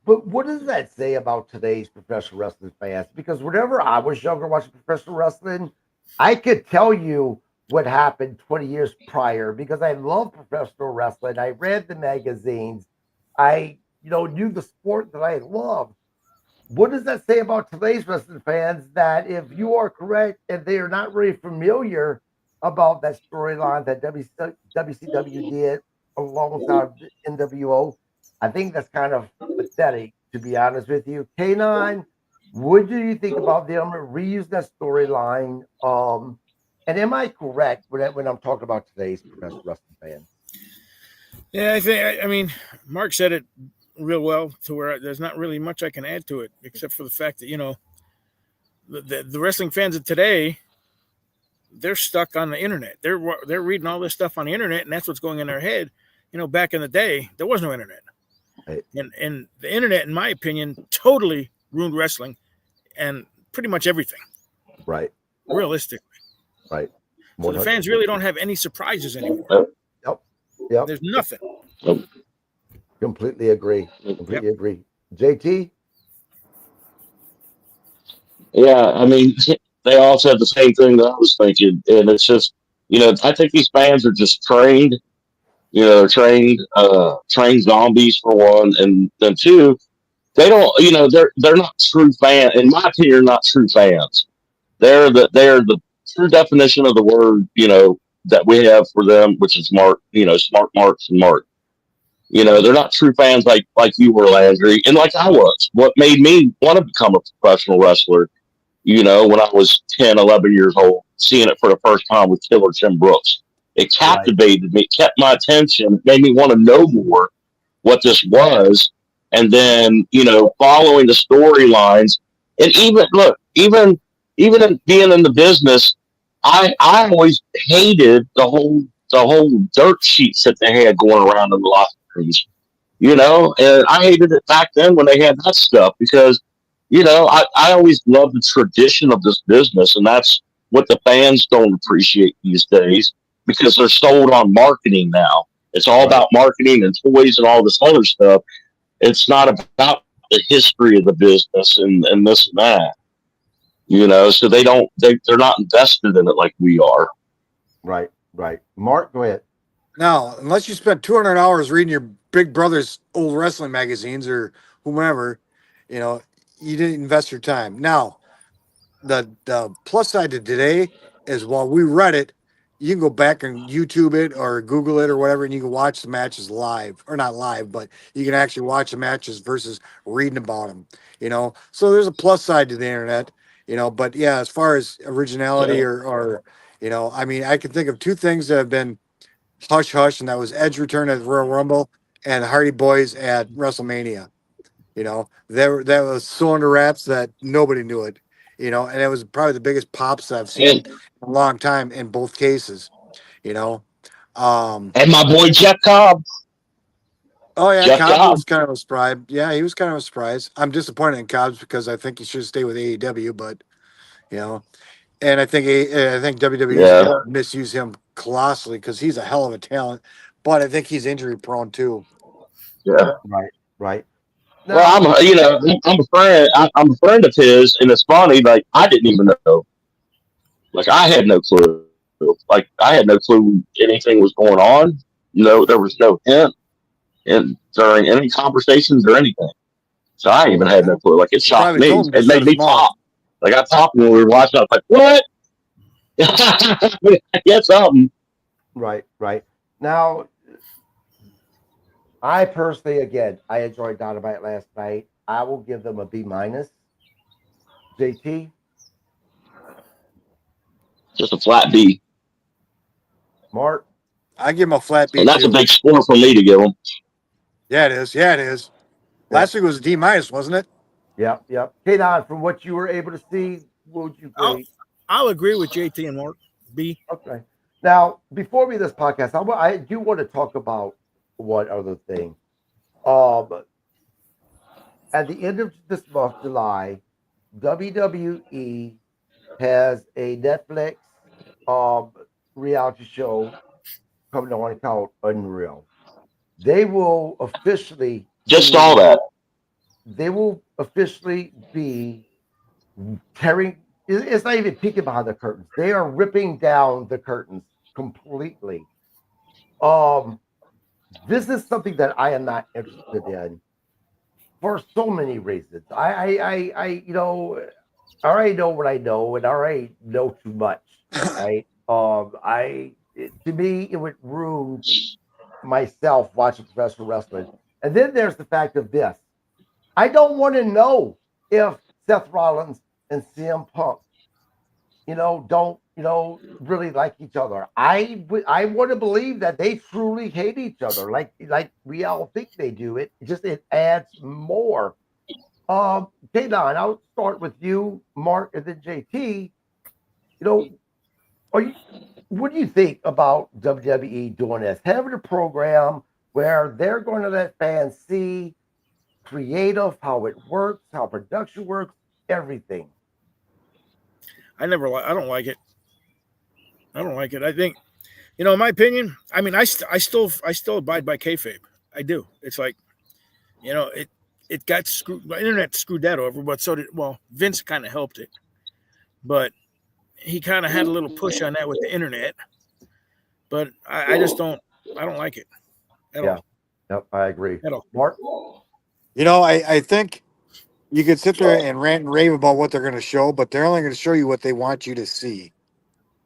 But what does that say about today's professional wrestling fans? Because whenever I was younger watching professional wrestling, I could tell you what happened 20 years prior because I love professional wrestling. I read the magazines. I, knew the sport that I love. What does that say about today's wrestling fans that if you are correct and they are not really familiar about that storyline that WCW did alongside NWO, I think that's kind of pathetic, to be honest with you. K9, what do you think about them reusing that storyline? And am I correct when I'm talking about today's professional wrestling fans? Yeah, I mean, Mark said it real well to where there's not really much I can add to it except for the fact that the wrestling fans of today, they're stuck on the internet. They're reading all this stuff on the internet, and that's what's going in their head. Back in the day, there was no internet, Right. and the internet, in my opinion, totally ruined wrestling and pretty much everything. Right. Realistically, Right. so the fans really don't have any surprises anymore. Yep. There's nothing. Completely agree. Agree. JT? Yeah, I mean, they all said the same thing that I was thinking, and it's just, I think these fans are just trained. They're trained zombies for one, and then two, they don't, they're not true fans. In my opinion, not true fans. They're the true definition of the word, that we have for them, which is Mark, smart Marks and Mark. They're not true fans like you were, Landry, and like I was. What made me want to become a professional wrestler, when I was 10, 11 years old, seeing it for the first time with Killer Tim Brooks. It captivated me, kept my attention, made me want to know more what this was. And then, following the storylines, and even in being in the business, I always hated the whole dirt sheets that they had going around in the locker rooms, and I hated it back then when they had that stuff because, I always loved the tradition of this business, and that's what the fans don't appreciate these days because they're sold on marketing now. It's all about marketing and toys and all this other stuff. It's not about the history of the business and this and that. So they're not invested in it like we are. Right. Mark, go ahead. Now, unless you spent 200 hours reading your big brother's old wrestling magazines or whomever, you didn't invest your time. Now, the plus side to today is while we read it, you can go back and YouTube it or Google it or whatever, and you can watch the matches live, or not live, but you can actually watch the matches versus reading about them. So there's a plus side to the internet. But yeah, as far as originality or I mean, I can think of two things that have been hush hush, and that was Edge return at Royal Rumble and the Hardy Boys at WrestleMania. That was so under wraps that nobody knew it. And it was probably the biggest pops I've seen And in a long time in both cases. You know, um, and my boy Jeff Cobb. oh yeah, Jeff Cobb Cobb. was kind of a surprise. Yeah, he was kind of a surprise. I'm disappointed in Cobbs because I think he should stay with AEW, but you know, and I think WWE is Yeah. going to misuse him colossally because he's a hell of a talent, but I think he's injury prone too. Yeah. Right. Well, Now, I'm a friend. I'm a friend of his, and it's funny. Like I didn't even know. Like I had no clue. Like I had no clue anything was going on. No, there was no hint in during any conversations or anything. So I even had no clue. Like it He shocked probably me. told him to It shut made his me mouth. pop. Like I popped when we were watching. I was like, "What?" I get something. right. Now, I personally, again, I enjoyed Dynamite last night. I will give them a B minus. JT, Just a flat B, Mark. I give him a flat B and that's a too. big score for me to give him. Yeah, it is. Yeah, it is. Last week was a D minus, wasn't it? Yep. Hey, Don, from what you were able to see, what would you grade? I'll agree with JT and Mark. B. Okay. Now, before we this podcast, I do want to talk about one other thing. At the end of this month, July, WWE has a Netflix um, reality show coming on called Unreal. They will officially Just saw that. They will officially be tearing. It's not even peeking behind the curtains. They are ripping down the curtains completely. Um, this is something that I am not interested in for so many reasons. I already know what I know, and I already know too much. Right? To me, it would ruin myself watching professional wrestling. And then there's the fact of this: I don't want to know if Seth Rollins and CM Punk, don't really like each other. I want to believe that they truly hate each other, like we all think they do. It adds more. Don, I'll start with you, Mark, and then JT. You know, what do you think about WWE doing this? Having a program where they're going to let fans see creative, how it works, how production works, everything. I don't like it. I don't like it. I think, in my opinion, I mean, I still abide by kayfabe. I do. It's like, it got screwed. The internet screwed that over, but so did Vince kind of helped it, but he kind of had a little push on that with the internet. But I just don't. I don't like it at all. Yep, I agree. At all. Mark? I think you could sit there and rant and rave about what they're going to show, but they're only going to show you what they want you to see.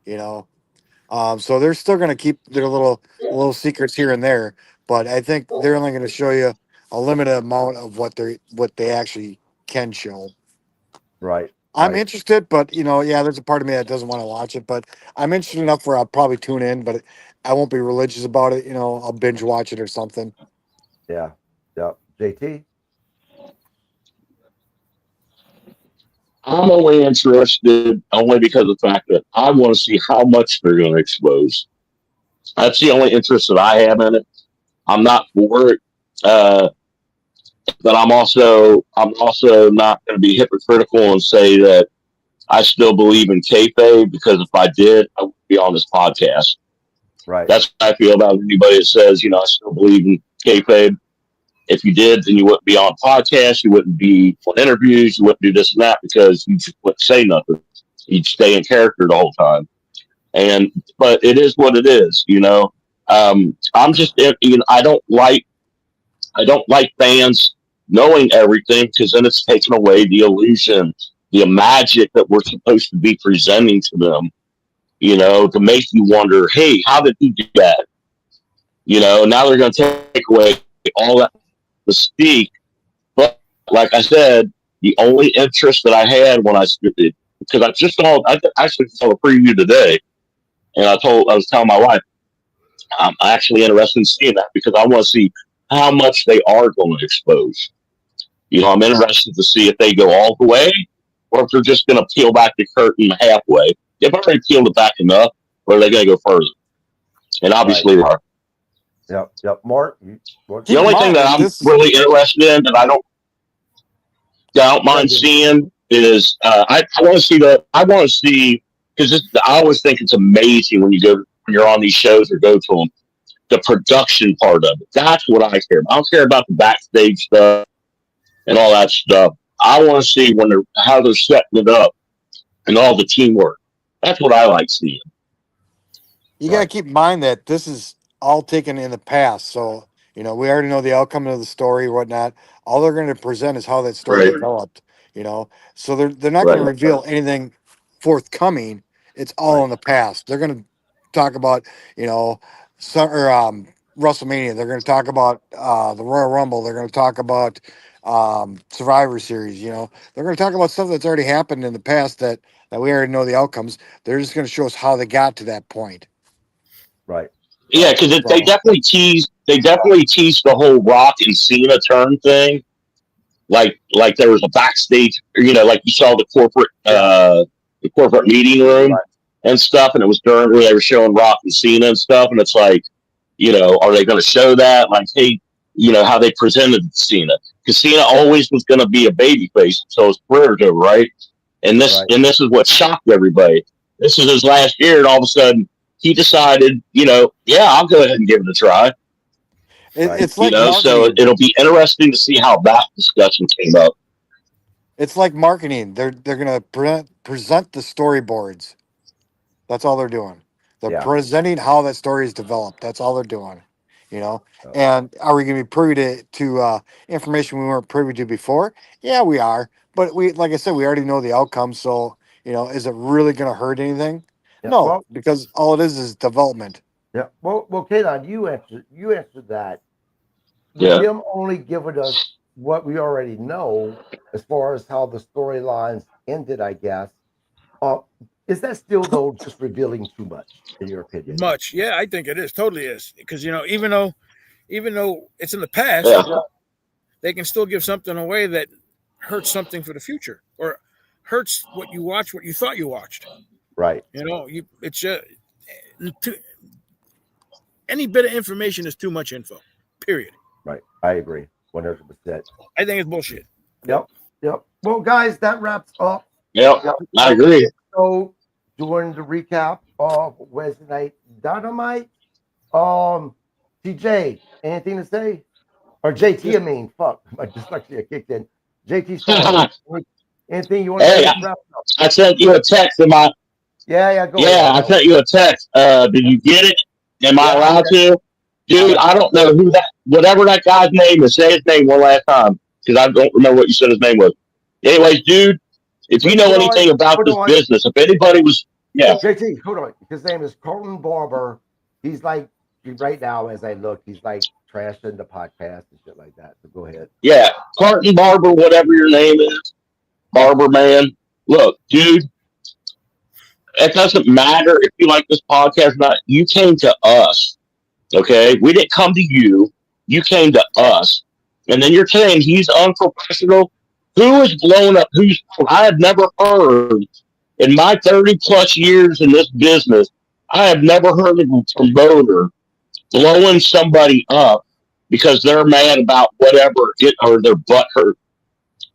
So they're still going to keep their little secrets here and there, but I think they're only going to show you a limited amount of what they actually can show. Right. I'm interested, but there's a part of me that doesn't want to watch it, but I'm interested enough where I'll probably tune in, but I won't be religious about it. I'll binge watch it or something. Yeah. JT? I'm only interested only because of the fact that I want to see how much they're going to expose. That's the only interest that I have in it. I'm not for it, but I'm also not going to be hypocritical and say that I still believe in kayfabe, because if I did, I would be on this podcast. Right. That's how I feel about anybody that says, I still believe in kayfabe. If you did, then you wouldn't be on podcasts, you wouldn't be on interviews, you wouldn't do this and that, because you just wouldn't say nothing. You'd stay in character the whole time. But it is what it is, I'm just, I don't like fans knowing everything, because then it's taken away the illusion, the magic that we're supposed to be presenting to them, to make you wonder, hey, how did he do that? Now they're going to take away all that mystique. But like I said, the only interest that I had when I because I actually saw a preview today, and I was telling my wife I'm actually interested in seeing that because I want to see how much they are going to expose. I'm interested to see if they go all the way or if they're just going to peel back the curtain halfway. They've already peeled it back enough, or are they going to go further? And obviously, they are. Yep. Mark, The only thing that I'm really interested in that I don't mind seeing is I want to see because I always think it's amazing when you're on these shows or go to them, the production part of it. That's what I care about. I don't care about the backstage stuff and all that stuff. I want to see how they're setting it up and all the teamwork. That's what I like seeing. You got to keep in mind that this is all taken in the past. So, we already know the outcome of the story, whatnot. All they're going to present is how that story developed, So they're not going to reveal anything forthcoming. It's all in the past. They're going to talk about, WrestleMania. They're going to talk about the Royal Rumble. They're going to talk about Survivor Series. They're going to talk about stuff that's already happened in the past that we already know the outcomes. They're just going to show us how they got to that point. Right. Yeah, because they definitely teased the whole Rock and Cena turn thing. Like there was a backstage, like you saw the corporate meeting room and stuff, and it was during where they were showing Rock and Cena and stuff, and it's like, are they going to show that? Like, hey, how they presented Cena, because Cena always was going to be a babyface, so his career's over, right? And this is what shocked everybody. This is his last year, and all of a sudden he decided, I'll go ahead and give it a try. It's like so it'll be interesting to see how that discussion came up. It's like marketing. They're going to present the storyboards. That's all they're doing. They're presenting how that story is developed. That's all they're doing. And are we going to be privy to information we weren't privy to before? Yeah, we are. But like I said, we already know the outcome. So, is it really going to hurt anything? Yeah, no, because all it is development. Yeah. Well, Kaylon, you answered that. With them only giving us what we already know as far as how the storylines ended, I guess. Is that still though just revealing too much in your opinion? Much, yeah, I think it is. Totally is, because even though it's in the past, they can still give something away that hurts something for the future or hurts what you watch, what you thought you watched. Right. It's any bit of information is too much info. Period. Right. I agree. 100%. I think it's bullshit. Yep. Well, guys, that wraps up. Yep. I agree. So, doing the recap of Wednesday Night Dynamite, TJ, anything to say? Or JT, I mean, fuck, my dyslexia kicked in. JT, anything you want to say? I sent you a text. Go ahead. I sent you a text. Did you get it? Am I allowed to? Dude, I don't know whatever that guy's name is. Say his name one last time, because I don't remember what you said his name was. Anyways, dude, if you know anything about this business, if anybody was, JT, hold on. His name is Colton Barber. He's like, right now, as I look, he's like trashing the podcast and shit like that. So go ahead. Yeah, Colton Barber, whatever your name is, Barber man. Look, dude, it doesn't matter if you like this podcast or not. You came to us, okay? We didn't come to you. You came to us. And then you're saying he's unprofessional. Who is blown up? I have never heard in my 30 plus years in this business, I have never heard of a promoter blowing somebody up because they're mad about whatever or their butt hurt.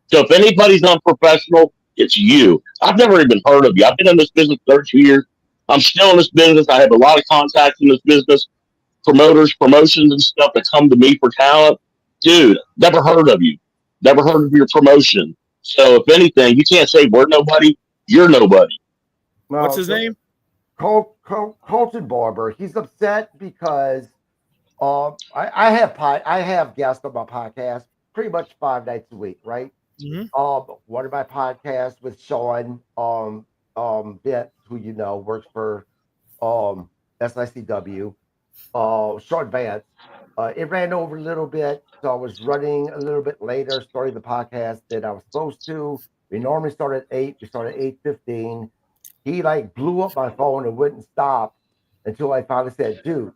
So if anybody's unprofessional, it's you. I've never even heard of you. I've been in this business 32 years. I'm still in this business. I have a lot of contacts in this business, promoters, promotions and stuff that come to me for talent. Dude, never heard of you. Never heard of your promotion. So if anything, you can't say we're nobody. You're nobody. Well, what's his name? Colton Barber. He's upset because I have guests on my podcast pretty much 5 nights a week, right? Mm-hmm. One of my podcasts with Sean Bent, who works for SICW, Sean Vance. It ran over a little bit, so I was running a little bit later, starting the podcast than I was supposed to. We normally start at 8. We start at 8:15. He like blew up my phone and wouldn't stop until I finally said, dude,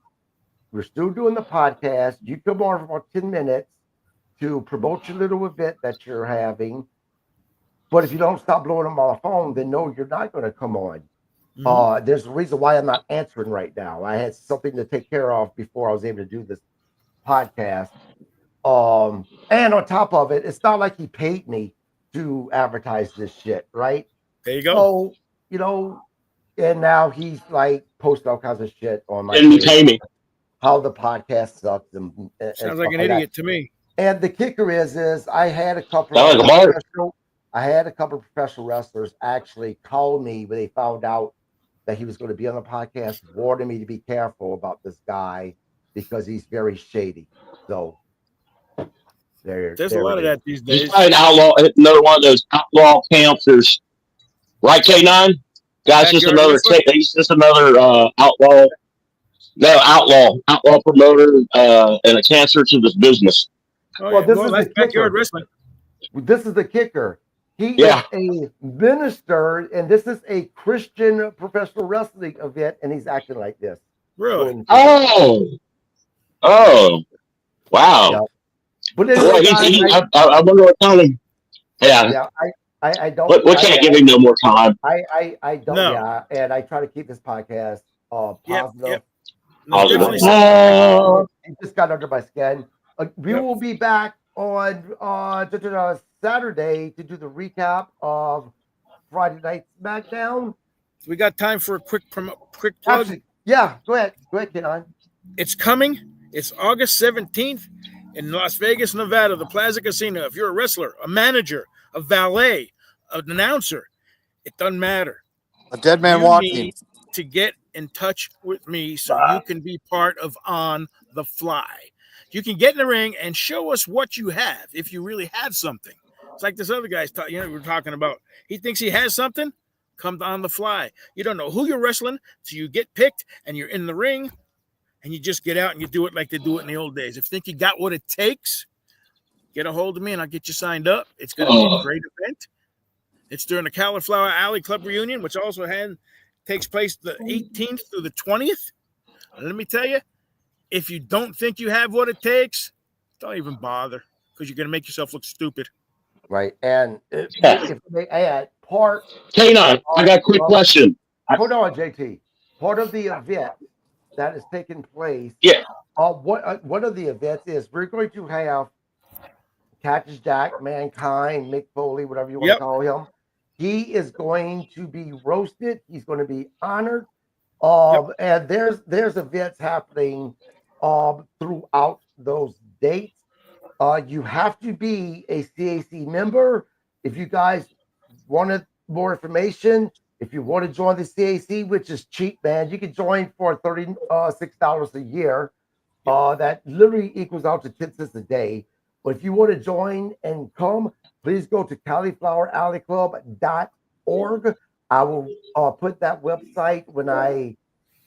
we're still doing the podcast. You come on for about 10 minutes to promote your little event that you're having. But if you don't stop blowing up my phone, then no, you're not going to come on. There's a reason why I'm not answering right now. I had something to take care of before I was able to do this podcast. And on top of it, it's not like he paid me to advertise this shit, right? There you go. So, you know, and now he's like posting all kinds of shit on my Didn't you pay me? how the podcast sucks and Sounds like an that. idiot to me. And the kicker is I had a couple Sound like a mark. of professional wrestlers actually call me when they found out that he was going to be on the podcast, warning me to be careful about this guy because he's very shady. So there's a lot of that these days. He's probably an outlaw, another one of those outlaw cancers. Right, K9? Guys, just another he's just another outlaw. No, outlaw promoter, and a cancer to this business. Oh, well, this is the backyard wrestling. This is the kicker. He is a minister, and this is a Christian professional wrestling event, and he's acting like this. Really? Oh, wow. Yeah. But anyway, I wonder what time. Yeah, I don't. We can't give him no more time. I don't. No. Yeah, and I try to keep this podcast positive. Yep. No, it just got under my skin. We will be back on Saturday to do the recap of Friday Night SmackDown. We got time for a quick plug. Actually, yeah, go ahead, Kenon. It's coming. It's August 17th in Las Vegas, Nevada, the Plaza Casino. If you're a wrestler, a manager, a valet, an announcer, it doesn't matter. A dead man walking. To get in touch with me so you can be part of On the Fly. You can get in the ring and show us what you have if you really have something. It's like this other guy's we're talking about. He thinks he has something. Come On the Fly. You don't know who you're wrestling, so you get picked and you're in the ring and you just get out and you do it like they do it in the old days. If you think you got what it takes, get a hold of me and I'll get you signed up. It's going to be a great event. It's during the Cauliflower Alley Club reunion, which also takes place the 18th through the 20th. Let me tell you, if you don't think you have what it takes, don't even bother because you're going to make yourself look stupid. Right. And if they add part. K9, I got a quick question. Hold on, JT. Part of the event that is taking place. Yeah. One of the events is we're going to have Cactus Jack, Mankind, Mick Foley, whatever you want to call him. He is going to be roasted. He's going to be honored. And there's events happening throughout those dates. You have to be a CAC member. If you guys wanted more information, if you want to join the CAC, which is cheap, man, you can join for $36 a year. That literally equals out to 10 cents a day. But if you want to join and come, please go to caulifloweralleyclub.org. I will put that website when I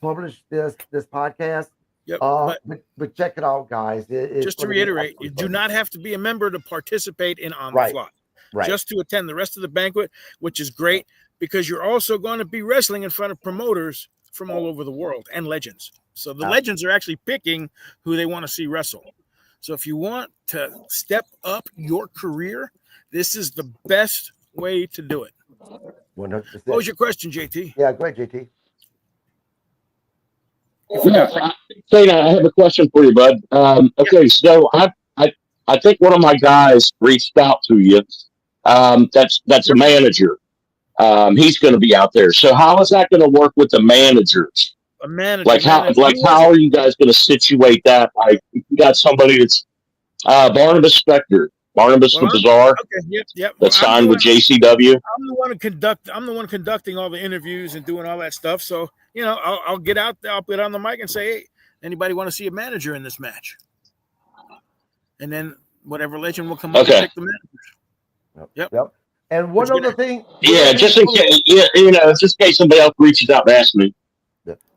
publish this podcast. Yep, but check it out, guys. Just to reiterate, you do not have to be a member to participate in On the Fly. Right. Just to attend the rest of the banquet, which is great because you're also going to be wrestling in front of promoters from all over the world and legends. So the legends are actually picking who they want to see wrestle. So if you want to step up your career, this is the best way to do it. 100%. What was your question, JT? Yeah, go ahead, JT. Dana, I have a question for you, bud. Okay, so I think one of my guys reached out to you. That's a manager. He's going to be out there. So how is that going to work with the managers? A manager. How are you guys going to situate that? Like, you got somebody that's Barnabas Spector, Barnabas the Bizarre. Okay, yep. That's signed with JCW. I'm the one conducting all the interviews and doing all that stuff. So I'll get out there. I'll get on the mic and say, "Hey, anybody want to see a manager in this match?" And then whatever legend will come up and pick the managers. Yep. And one other thing. Yeah, just in case, just in case somebody else reaches out and asks me.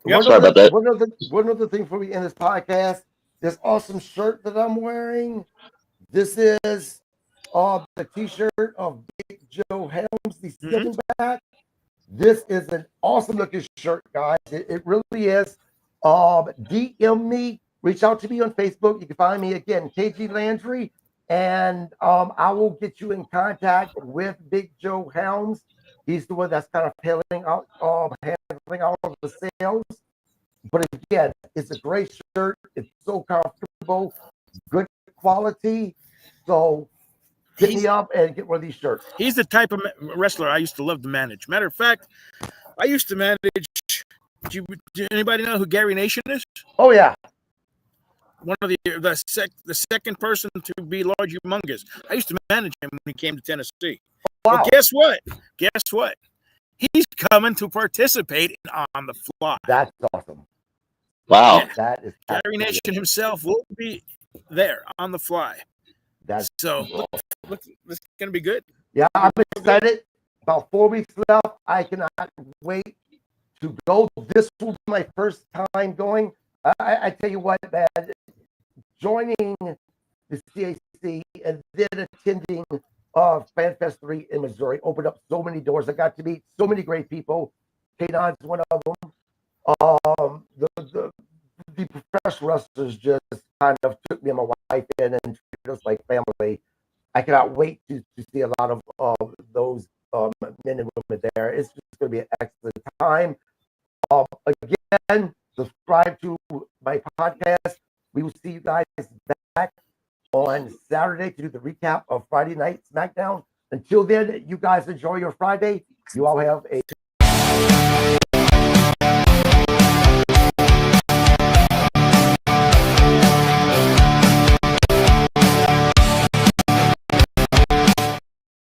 Sorry about that. One other thing for me in this podcast, this awesome shirt that I'm wearing. This is the T-shirt of Big Joe Helms, the Silverback. This is an awesome looking shirt, guys. It really is. DM me, reach out to me on Facebook. You can find me again, KG Landry, and I will get you in contact with Big Joe Helms. He's the one that's kind of handling all of the sales. But again, it's a great shirt. It's so comfortable, good quality. So hit me up and get one of these shirts. He's the type of wrestler I used to love to manage. Matter of fact, I used to manage. Do anybody know who Gary Nation is? Oh yeah, one of the second person to be large humongous. I used to manage him when he came to Tennessee. wow. Well, guess what? He's coming to participate in On the Fly. That's awesome. Wow. Yeah. That is Gary Nation himself will be there on the fly. That's so look, it's gonna be good. Yeah, I'm excited. About 4 weeks left. I cannot wait to go. This will be my first time going. I tell you what, man, joining the CAC and then attending FanFest 3 in Missouri opened up so many doors. I got to meet so many great people. K9's one of them. The professional wrestlers just kind of took me and my wife in and treated us like family. I cannot wait to see a lot of those men and women there. It's just going to be an excellent time. Again, subscribe to my podcast. We will see you guys back on Saturday to do the recap of Friday Night SmackDown. Until then, you guys enjoy your Friday. You all have a